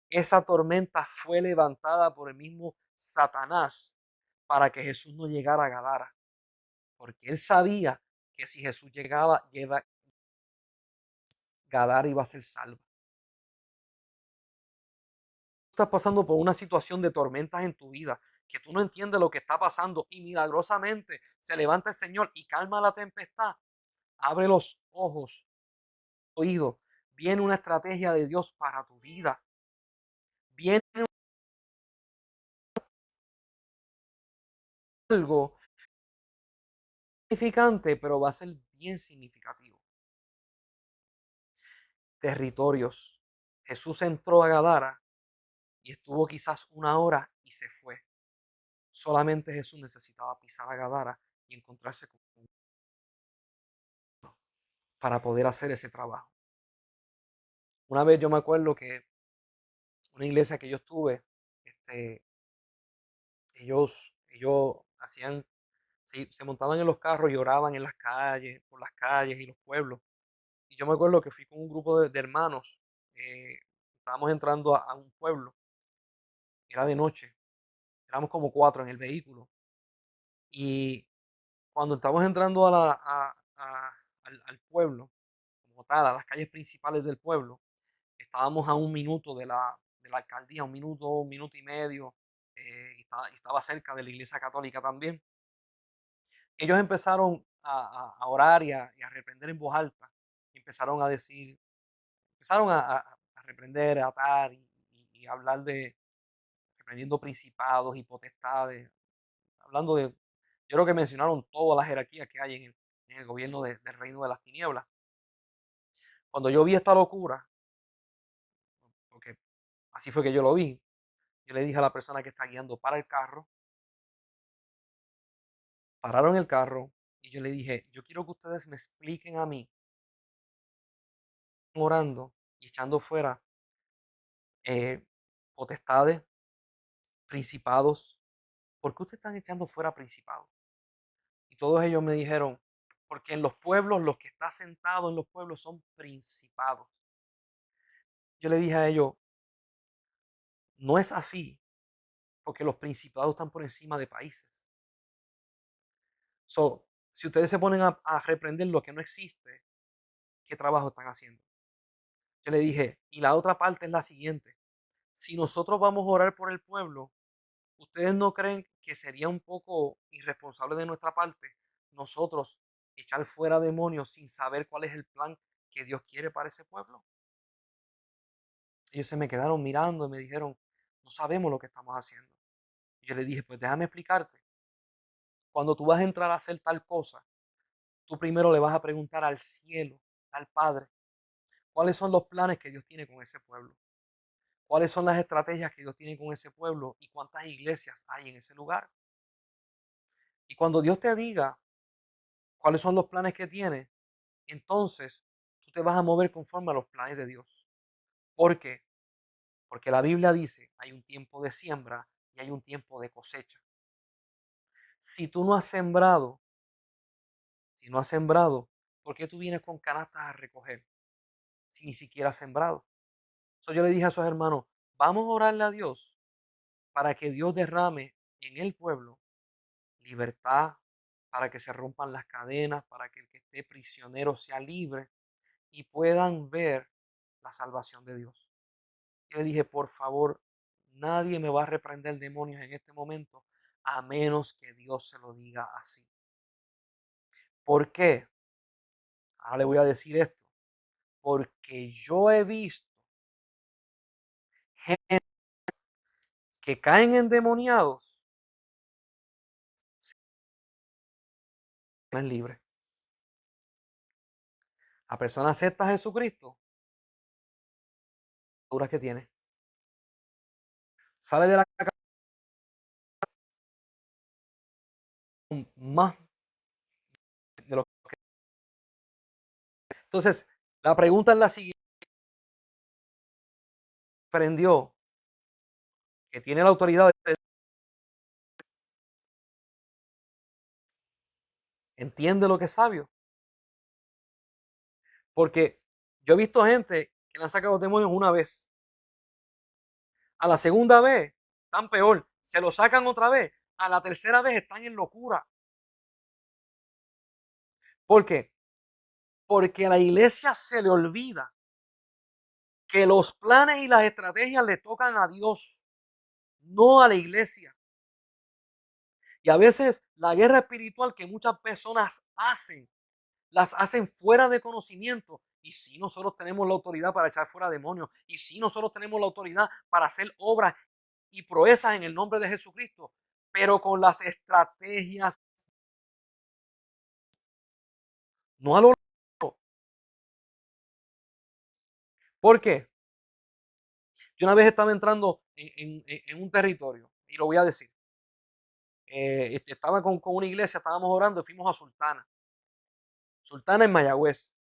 Esa tormenta fue levantada por el mismo Satanás para que Jesús no llegara a Gadara, porque él sabía que si Jesús llegaba, Gadara iba a ser salva. Estás pasando por una situación de tormentas en tu vida, que tú no entiendes lo que está pasando y milagrosamente se levanta el Señor y calma la tempestad. Abre los ojos, oídos. Viene una estrategia de Dios para tu vida. Viene algo significante, pero va a ser bien significativo. Territorios. Jesús entró a Gadara y estuvo quizás una hora y se fue. Solamente Jesús necesitaba pisar a Gadara y encontrarse con uno para poder hacer ese trabajo. Una vez yo me acuerdo que una iglesia que yo estuve, este, ellos hacían, se montaban en los carros y oraban en las calles, por las calles y los pueblos. Y yo me acuerdo que fui con un grupo de hermanos, estábamos entrando a un pueblo, era de noche, éramos como cuatro en el vehículo. Y cuando estamos entrando al pueblo, como tal, a las calles principales del pueblo, estábamos a un minuto de la alcaldía, un minuto y medio, y estaba cerca de la iglesia católica también. Ellos empezaron a orar y a reprender en voz alta, y empezaron a decir, empezaron a reprender, a atar y hablar de reprendiendo principados y potestades, hablando de, yo creo que mencionaron todas las jerarquías que hay en el gobierno del reino de las tinieblas. Cuando yo vi esta locura, porque así fue que yo lo vi, yo le dije a la persona que está guiando para el carro, pararon el carro y yo le dije, yo quiero que ustedes me expliquen a mí, orando y echando fuera eh, potestades, principados. ¿Por qué ustedes están echando fuera principados? Y todos ellos me dijeron, porque en los pueblos, los que están sentados en los pueblos son principados. Yo le dije a ellos, no es así, porque los principados están por encima de países. So, si ustedes se ponen a reprender lo que no existe, ¿qué trabajo están haciendo? Yo le dije, y la otra parte es la siguiente. Si nosotros vamos a orar por el pueblo, ¿ustedes no creen que sería un poco irresponsable de nuestra parte nosotros echar fuera demonios sin saber cuál es el plan que Dios quiere para ese pueblo? Ellos se me quedaron mirando y me dijeron, no sabemos lo que estamos haciendo. Y yo les dije, pues déjame explicarte. Cuando tú vas a entrar a hacer tal cosa, tú primero le vas a preguntar al cielo, al Padre, cuáles son los planes que Dios tiene con ese pueblo, cuáles son las estrategias que Dios tiene con ese pueblo y cuántas iglesias hay en ese lugar. Y cuando Dios te diga cuáles son los planes que tiene, entonces tú te vas a mover conforme a los planes de Dios. ¿Por qué? Porque la Biblia dice, hay un tiempo de siembra y hay un tiempo de cosecha. Si tú no has sembrado, si no has sembrado, ¿por qué tú vienes con canastas a recoger si ni siquiera has sembrado? So, yo le dije a esos hermanos, vamos a orarle a Dios para que Dios derrame en el pueblo libertad, para que se rompan las cadenas, para que el que esté prisionero sea libre y puedan ver la salvación de Dios. Y le dije, por favor, nadie me va a reprender demonios en este momento, a menos que Dios se lo diga así. ¿Por qué? Ahora le voy a decir esto. Porque yo he visto gente que caen endemoniados, no es libre. La persona acepta a Jesucristo, duras que tiene. Sale de la casa más de lo que. Entonces, la pregunta es la siguiente. Aprendió que tiene la autoridad de entiende lo que es sabio. Porque yo he visto gente que le han sacado demonios una vez. A la segunda vez están peor. Se lo sacan otra vez. A la tercera vez están en locura. ¿Por qué? Porque a la iglesia se le olvida que los planes y las estrategias le tocan a Dios, no a la iglesia. Y a veces la guerra espiritual que muchas personas hacen, las hacen fuera de conocimiento. Y sí, nosotros tenemos la autoridad para echar fuera demonios. Y sí, nosotros tenemos la autoridad para hacer obras y proezas en el nombre de Jesucristo. Pero con las estrategias, no a lo largo. ¿Por qué? Yo una vez estaba entrando en un territorio, y lo voy a decir. Estaba con una iglesia, estábamos orando y fuimos a Sultana. Sultana en Mayagüez.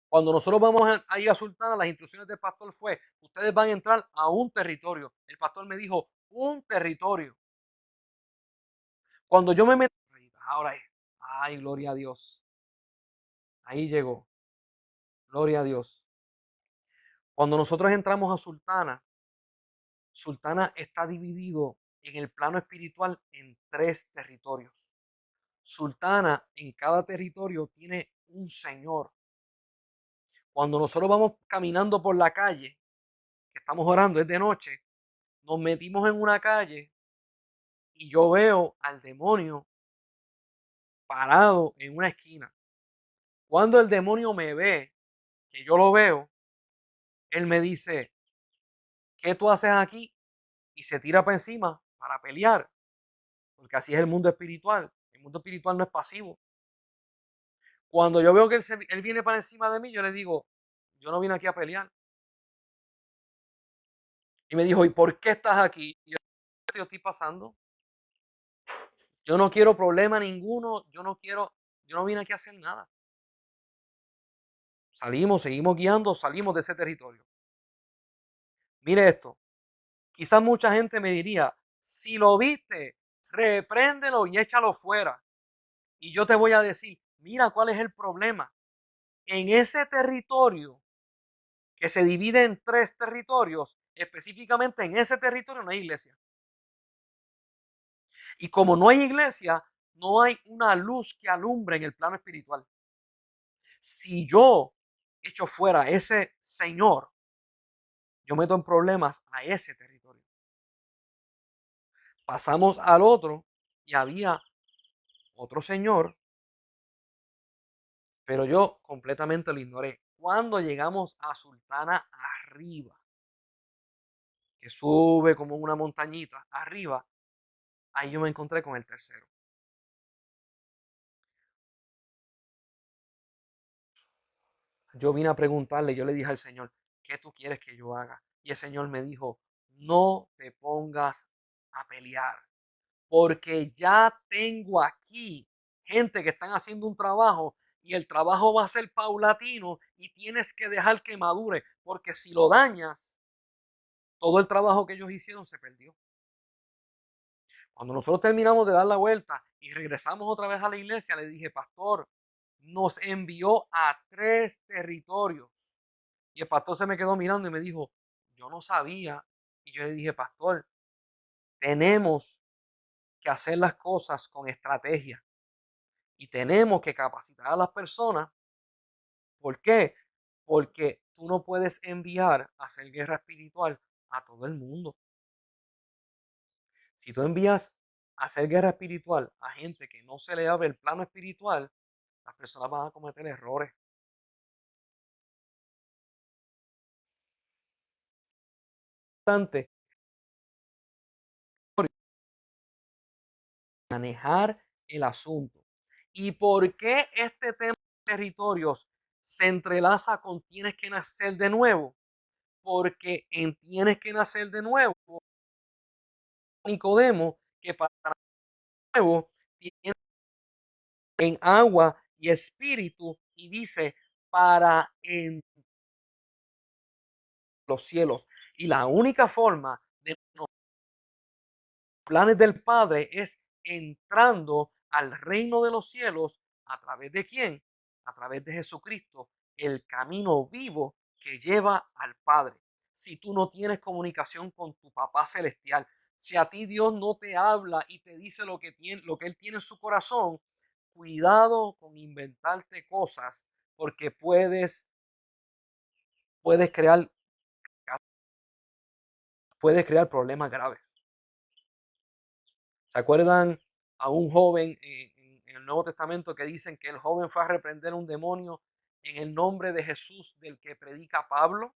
Cuando nosotros vamos a ir a Sultana, las instrucciones del pastor fue, ustedes van a entrar a un territorio. El pastor me dijo, un territorio. Cuando yo me metí, ahora es, ay, gloria a Dios. Ahí llegó, gloria a Dios. Cuando nosotros entramos a Sultana, Sultana está dividido en el plano espiritual en 3 territorios. Sultana en cada territorio tiene un señor. Cuando nosotros vamos caminando por la calle, que estamos orando, es de noche, nos metimos en una calle y yo veo al demonio parado en una esquina. Cuando el demonio me ve, que yo lo veo, él me dice, ¿qué tú haces aquí? Y se tira para encima para pelear, porque así es el mundo espiritual. El mundo espiritual no es pasivo. Cuando yo veo que él viene para encima de mí, yo le digo, yo no vine aquí a pelear. Y me dijo, ¿y por qué estás aquí? Y yo estoy pasando. Yo no quiero problema ninguno. Yo no vine aquí a hacer nada. Salimos, seguimos guiando, salimos de ese territorio. Mire esto. Quizás mucha gente me diría, si lo viste, repréndelo y échalo fuera. Y yo te voy a decir, mira cuál es el problema. En ese territorio que se divide en 3 territorios, específicamente en ese territorio no hay iglesia. Y como no hay iglesia, no hay una luz que alumbre en el plano espiritual. Si yo echo fuera a ese señor, yo meto en problemas a ese territorio. Pasamos al otro y había otro señor, pero yo completamente lo ignoré. Cuando llegamos a Sultana arriba, que sube como una montañita arriba, ahí yo me encontré con el tercero. Yo vine a preguntarle, yo le dije al Señor, ¿qué tú quieres que yo haga? Y el Señor me dijo, no te pongas a pelear, porque ya tengo aquí gente que están haciendo un trabajo y el trabajo va a ser paulatino y tienes que dejar que madure, porque si lo dañas, todo el trabajo que ellos hicieron se perdió. Cuando nosotros terminamos de dar la vuelta y regresamos otra vez a la iglesia, le dije, pastor, nos envió a 3 territorios. Y el pastor se me quedó mirando y me dijo, yo no sabía. Y yo le dije, pastor, tenemos que hacer las cosas con estrategia y tenemos que capacitar a las personas. ¿Por qué? Porque tú no puedes enviar a hacer guerra espiritual a todo el mundo. Si tú envías a hacer guerra espiritual a gente que no se le abre el plano espiritual, las personas van a cometer errores. Importante manejar el asunto. ¿Y por qué este tema de territorios se entrelaza con tienes que nacer de nuevo? Porque en tienes que nacer de nuevo, Nicodemo, que para nuevo tiene en agua y espíritu, y dice para en los cielos. Y la única forma de los planes del Padre es entrando al reino de los cielos a través de quién? A través de Jesucristo, el camino vivo que lleva al Padre. Si tú no tienes comunicación con tu papá celestial, si a ti Dios no te habla y te dice lo que él tiene en su corazón, cuidado con inventarte cosas porque puedes crear, puedes crear problemas graves. ¿Se acuerdan a un joven en el Nuevo Testamento que dicen que el joven fue a reprender un demonio en el nombre de Jesús del que predica Pablo?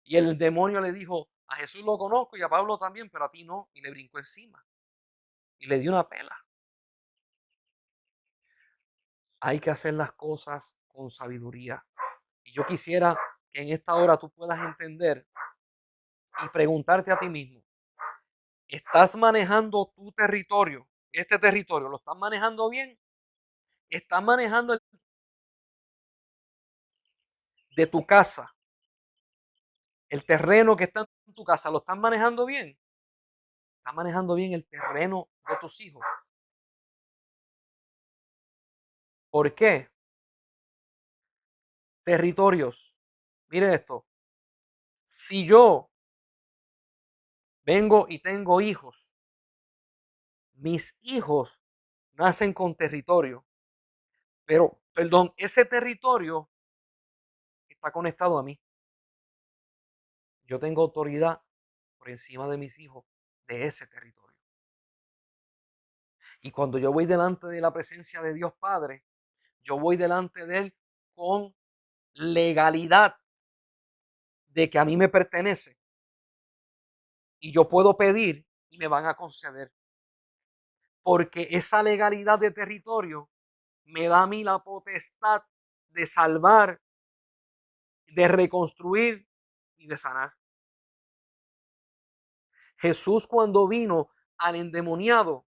Y el demonio le dijo, a Jesús lo conozco y a Pablo también, pero a ti no. Y le brincó encima y le dio una pela. Hay que hacer las cosas con sabiduría. Y yo quisiera que en esta hora tú puedas entender y preguntarte a ti mismo, ¿estás manejando tu territorio? Este territorio, ¿lo estás manejando bien? ¿Estás manejando el de tu casa? El terreno que está en tu casa, ¿lo estás manejando bien? ¿Estás manejando bien el terreno de tus hijos? ¿Por qué? Territorios. Mire esto. Si yo vengo y tengo hijos, mis hijos nacen con territorio, pero, perdón, ese territorio está conectado a mí. Yo tengo autoridad por encima de mis hijos de ese territorio. Y cuando yo voy delante de la presencia de Dios Padre, yo voy delante de Él con legalidad de que a mí me pertenece y yo puedo pedir y me van a conceder. Porque esa legalidad de territorio me da a mí la potestad de salvar, de reconstruir y de sanar. Jesús cuando vino al endemoniado,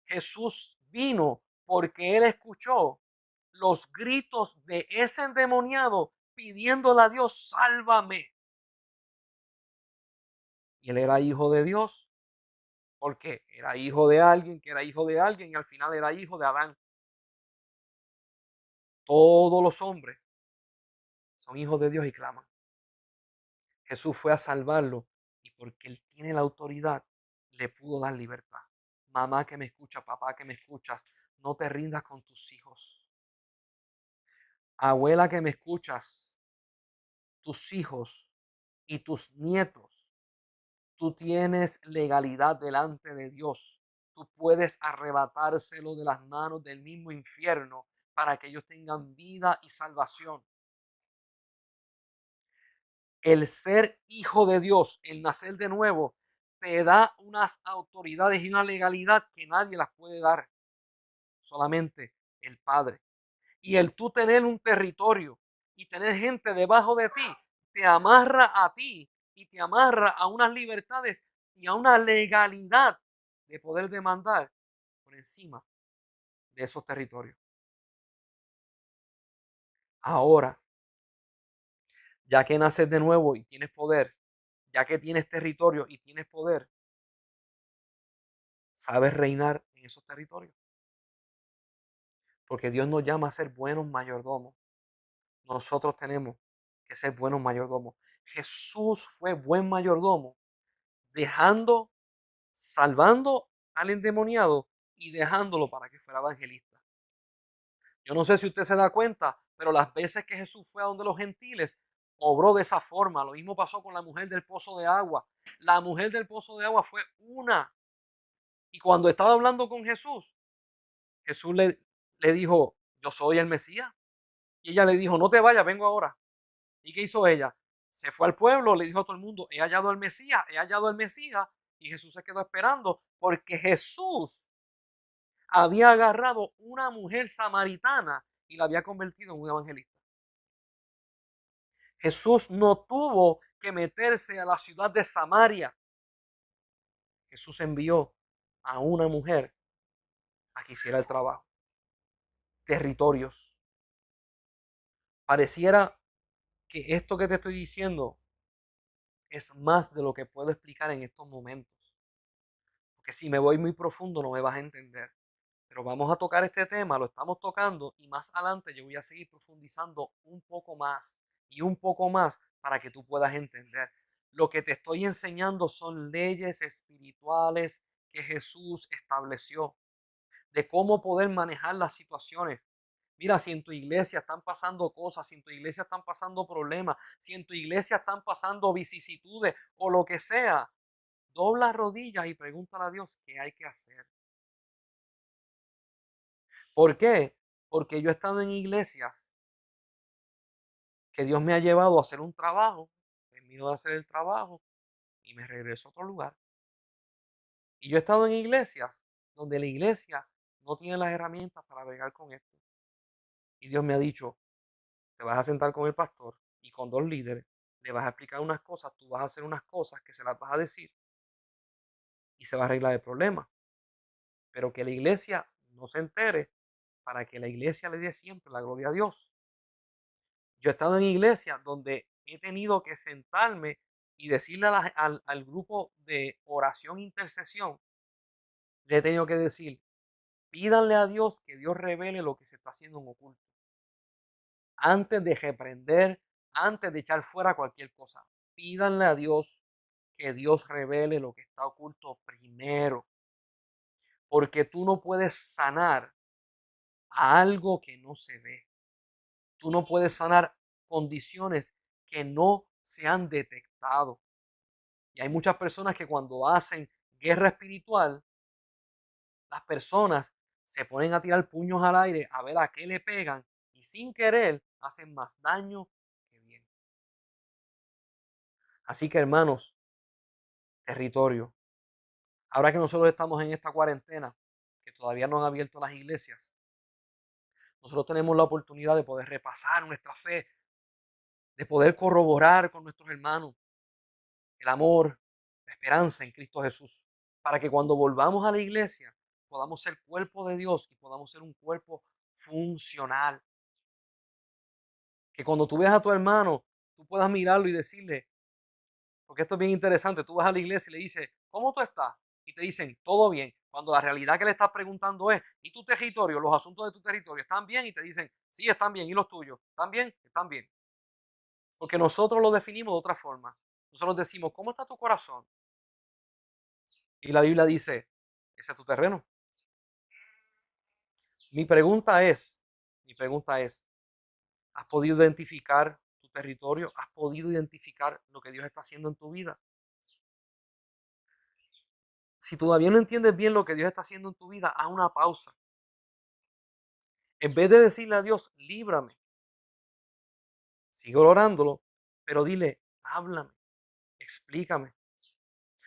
Jesús vino porque él escuchó los gritos de ese endemoniado pidiéndole a Dios, sálvame. Y él era hijo de Dios, porque era hijo de alguien, que era hijo de alguien, y al final era hijo de Adán. Todos los hombres son hijos de Dios y claman. Jesús fue a salvarlo y porque Él tiene la autoridad, le pudo dar libertad. Mamá que me escucha, papá que me escuchas, no te rindas con tus hijos. Abuela que me escuchas, tus hijos y tus nietos, tú tienes legalidad delante de Dios. Tú puedes arrebatárselo de las manos del mismo infierno para que ellos tengan vida y salvación. El ser hijo de Dios, el nacer de nuevo, te da unas autoridades y una legalidad que nadie las puede dar, solamente el Padre. Y el tú tener un territorio y tener gente debajo de ti, te amarra a ti y te amarra a unas libertades y a una legalidad de poder demandar por encima de esos territorios. Ahora, ya que naces de nuevo y tienes poder, ya que tienes territorio y tienes poder, sabes reinar en esos territorios. Porque Dios nos llama a ser buenos mayordomos. Nosotros tenemos que ser buenos mayordomos. Jesús fue buen mayordomo, dejando, salvando al endemoniado y dejándolo para que fuera evangelista. Yo no sé si usted se da cuenta, pero las veces que Jesús fue a donde los gentiles, obró de esa forma. Lo mismo pasó con la mujer del pozo de agua. La mujer del pozo de agua fue una. Y cuando estaba hablando con Jesús, Jesús le dijo, yo soy el Mesías. Y ella le dijo, no te vayas, vengo ahora. ¿Y qué hizo ella? Se fue al pueblo, le dijo a todo el mundo, he hallado al Mesías, he hallado al Mesías. Y Jesús se quedó esperando porque Jesús había agarrado una mujer samaritana y la había convertido en un evangelista. Jesús no tuvo que meterse a la ciudad de Samaria. Jesús envió a una mujer a que hiciera el trabajo. Territorios. Pareciera que esto que te estoy diciendo es más de lo que puedo explicar en estos momentos. Porque si me voy muy profundo no me vas a entender. Pero vamos a tocar este tema, lo estamos tocando y más adelante yo voy a seguir profundizando un poco más y un poco más para que tú puedas entender. Lo que te estoy enseñando son leyes espirituales que Jesús estableció de cómo poder manejar las situaciones. Mira, si en tu iglesia están pasando cosas, si en tu iglesia están pasando problemas, si en tu iglesia están pasando vicisitudes o lo que sea, dobla rodillas y pregúntale a Dios qué hay que hacer. ¿Por qué? Porque yo he estado en iglesias que Dios me ha llevado a hacer un trabajo, termino de hacer el trabajo y me regreso a otro lugar. Y yo he estado en iglesias donde la iglesia no tiene las herramientas para bregar con esto. Y Dios me ha dicho, te vas a sentar con el pastor y con dos líderes, le vas a explicar unas cosas, tú vas a hacer unas cosas que se las vas a decir y se va a arreglar el problema. Pero que la iglesia no se entere para que la iglesia le dé siempre la gloria a Dios. Yo he estado en iglesias donde he tenido que sentarme y decirle al grupo de oración e intercesión, le he tenido que decir, pídanle a Dios que Dios revele lo que se está haciendo en oculto. Antes de reprender, antes de echar fuera cualquier cosa, pídanle a Dios que Dios revele lo que está oculto primero. Porque tú no puedes sanar a algo que no se ve. Tú no puedes sanar condiciones que no se han detectado. Y hay muchas personas que cuando hacen guerra espiritual, las personas se ponen a tirar puños al aire a ver a qué le pegan y sin querer hacen más daño que bien. Así que hermanos, territorio. Ahora que nosotros estamos en esta cuarentena, que todavía no han abierto las iglesias, nosotros tenemos la oportunidad de poder repasar nuestra fe, de poder corroborar con nuestros hermanos el amor, la esperanza en Cristo Jesús, para que cuando volvamos a la iglesia podamos ser cuerpo de Dios y podamos ser un cuerpo funcional. Que cuando tú veas a tu hermano, tú puedas mirarlo y decirle, porque esto es bien interesante, tú vas a la iglesia y le dices, ¿cómo tú estás? Y te dicen, todo bien, cuando la realidad que le estás preguntando es, ¿y tu territorio, los asuntos de tu territorio están bien? Y te dicen, sí, están bien, ¿y los tuyos? ¿Están bien? Están bien. Porque nosotros lo definimos de otra forma. nosotros decimos, ¿cómo está tu corazón? Y la Biblia dice, ese es tu terreno. Mi pregunta es, mi pregunta es, ¿has podido identificar tu territorio? ¿Has podido identificar lo que Dios está haciendo en tu vida? Si todavía no entiendes bien lo que Dios está haciendo en tu vida, haz una pausa. En vez de decirle a Dios, líbrame, sigue orándolo, pero dile, háblame, explícame.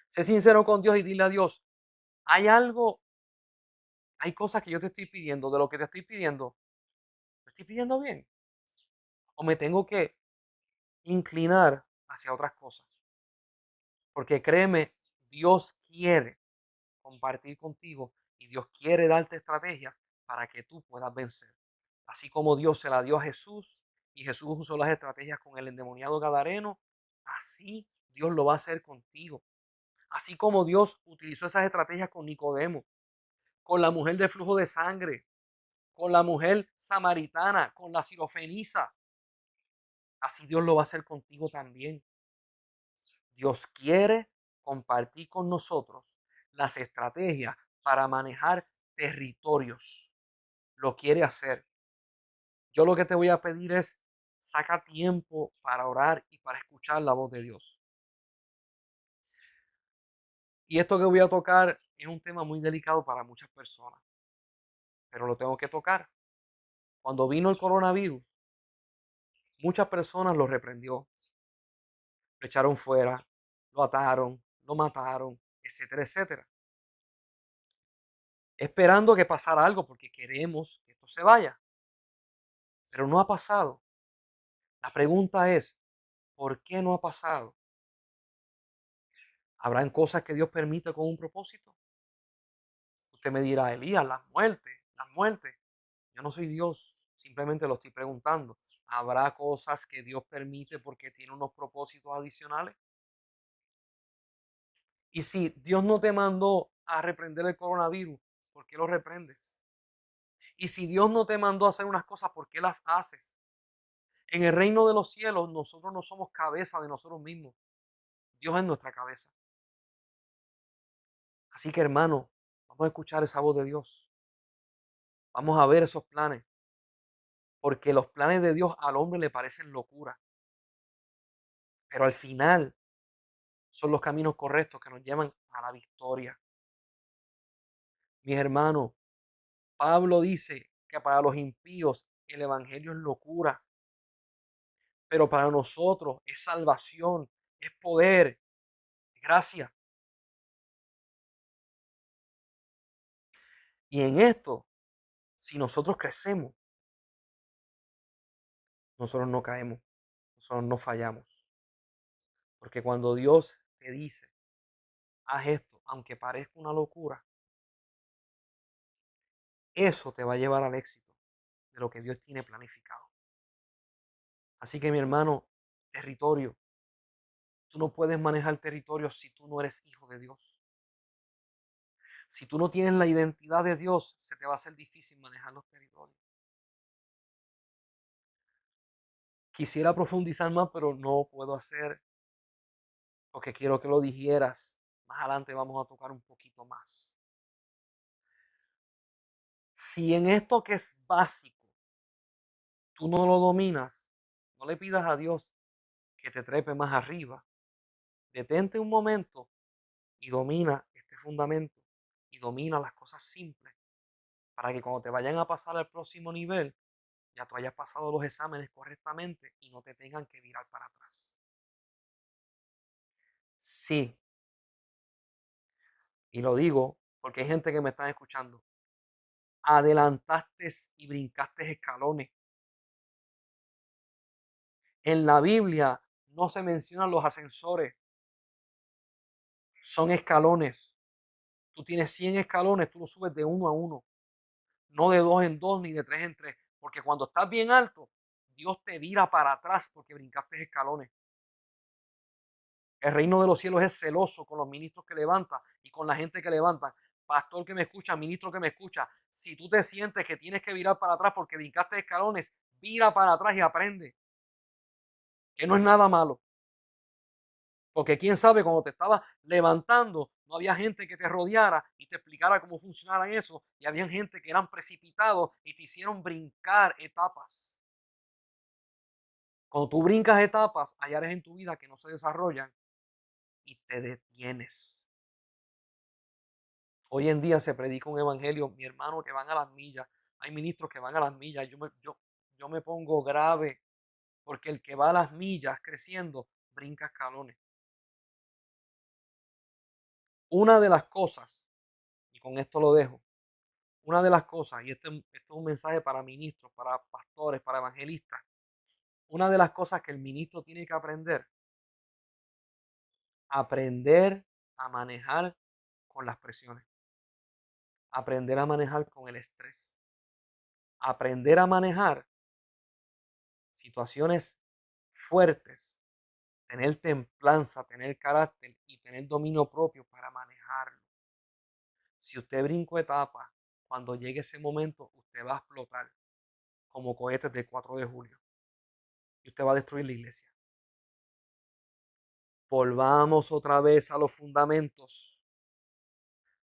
Sé sincero con Dios y dile a Dios, hay algo, hay cosas que yo te estoy pidiendo, de lo que te estoy pidiendo, ¿lo estoy pidiendo bien? ¿O me tengo que inclinar hacia otras cosas? Porque créeme, Dios quiere compartir contigo y Dios quiere darte estrategias para que tú puedas vencer. Así como Dios se la dio a Jesús y Jesús usó las estrategias con el endemoniado gadareno, así Dios lo va a hacer contigo. Así como Dios utilizó esas estrategias con Nicodemo, con la mujer de flujo de sangre, con la mujer samaritana, con la sirofenisa, así Dios lo va a hacer contigo también. Dios quiere compartir con nosotros las estrategias para manejar territorios. Lo quiere hacer. Yo lo que te voy a pedir es, saca tiempo para orar y para escuchar la voz de Dios. Y esto que voy a tocar es un tema muy delicado para muchas personas, pero lo tengo que tocar. Cuando vino el coronavirus, muchas personas lo reprendió, lo echaron fuera, lo ataron, lo mataron, etcétera, etcétera. Esperando que pasara algo porque queremos que esto se vaya, pero no ha pasado. La pregunta es, ¿por qué no ha pasado? ¿Habrán cosas que Dios permite con un propósito? Usted me dirá, Elías, las muertes, las muertes. Yo no soy Dios, simplemente lo estoy preguntando. ¿Habrá cosas que Dios permite porque tiene unos propósitos adicionales? Y si Dios no te mandó a reprender el coronavirus, ¿por qué lo reprendes? Y si Dios no te mandó a hacer unas cosas, ¿por qué las haces? En el reino de los cielos, nosotros no somos cabeza de nosotros mismos. Dios es nuestra cabeza. Así que, hermano, vamos a escuchar esa voz de Dios. Vamos a ver esos planes. Porque los planes de Dios al hombre le parecen locura. Pero al final son los caminos correctos que nos llevan a la victoria. Mis hermanos, Pablo dice que para los impíos el evangelio es locura. Pero para nosotros es salvación, es poder, es gracia. Y en esto, si nosotros crecemos, nosotros no caemos, nosotros no fallamos. Porque cuando Dios te dice, haz esto, aunque parezca una locura, eso te va a llevar al éxito de lo que Dios tiene planificado. Así que mi hermano, territorio, tú no puedes manejar territorio si tú no eres hijo de Dios. Si tú no tienes la identidad de Dios, se te va a hacer difícil manejar los territorios. Quisiera profundizar más, pero no puedo hacer porque quiero que lo dijeras. Más adelante vamos a tocar un poquito más. Si en esto que es básico tú no lo dominas, no le pidas a Dios que te trepe más arriba. Detente un momento y domina este fundamento y domina las cosas simples para que cuando te vayan a pasar al próximo nivel, ya tú hayas pasado los exámenes correctamente y no te tengan que virar para atrás. Sí, y lo digo porque hay gente que me está escuchando. Adelantaste y brincaste escalones. En la Biblia no se mencionan los ascensores, son escalones. Tú tienes 100 escalones, tú los subes de uno a uno, no de dos en dos ni de tres en tres, porque cuando estás bien alto, Dios te vira para atrás porque brincaste escalones. El reino de los cielos es celoso con los ministros que levantan y con la gente que levanta. Pastor que me escucha, ministro que me escucha, si tú te sientes que tienes que virar para atrás porque brincaste escalones, vira para atrás y aprende, que no es nada malo. Porque quién sabe, cuando te estabas levantando, no había gente que te rodeara y te explicara cómo funcionara eso. Y había gente que eran precipitados y te hicieron brincar etapas. Cuando tú brincas etapas, hay áreas en tu vida que no se desarrollan y te detienes. Hoy en día se predica un evangelio, mi hermano, que van a las millas. Hay ministros que van a las millas. Yo me pongo grave porque el que va a las millas creciendo brinca escalones. Una de las cosas, y con esto lo dejo, una de las cosas, y esto es un mensaje para ministros, para pastores, para evangelistas, una de las cosas que el ministro tiene que aprender a manejar con las presiones, aprender a manejar con el estrés, aprender a manejar situaciones fuertes, tener templanza, tener carácter y tener dominio propio para manejarlo. Si usted brinca etapas, cuando llegue ese momento, usted va a explotar como cohetes del 4 de julio y usted va a destruir la iglesia. Volvamos otra vez a los fundamentos.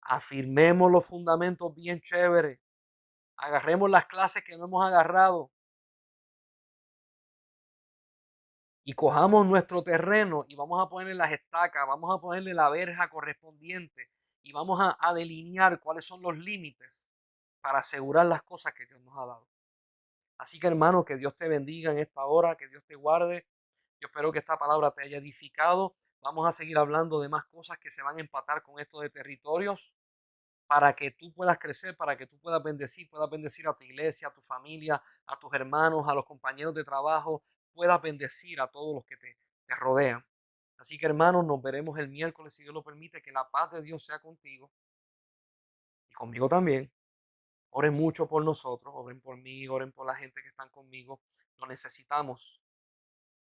Afirmemos los fundamentos bien chévere. Agarremos las clases que no hemos agarrado y cojamos nuestro terreno y vamos a ponerle las estacas, vamos a ponerle la verja correspondiente y vamos a delinear cuáles son los límites para asegurar las cosas que Dios nos ha dado. Así que hermano, que Dios te bendiga en esta hora, que Dios te guarde. Yo espero que esta palabra te haya edificado. Vamos a seguir hablando de más cosas que se van a empatar con esto de territorios para que tú puedas crecer, para que tú puedas bendecir a tu iglesia, a tu familia, a tus hermanos, a los compañeros de trabajo, puedas bendecir a todos los que te rodean. Así que hermanos, nos veremos el miércoles, si Dios lo permite, que la paz de Dios sea contigo y conmigo también. Oren mucho por nosotros, oren por mí, oren por la gente que están conmigo. Lo necesitamos.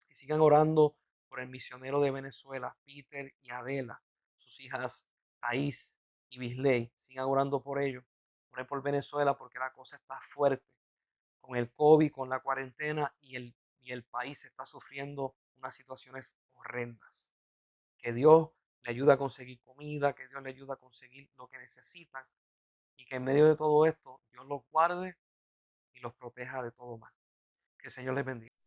Y sigan orando por el misionero de Venezuela, Peter y Adela, sus hijas Thais y Bisley. Sigan orando por ellos. Oren por Venezuela porque la cosa está fuerte con el COVID, con la cuarentena y el país está sufriendo unas situaciones horrendas. Que Dios le ayude a conseguir comida, que Dios le ayude a conseguir lo que necesitan y que en medio de todo esto Dios los guarde y los proteja de todo mal. Que el Señor les bendiga.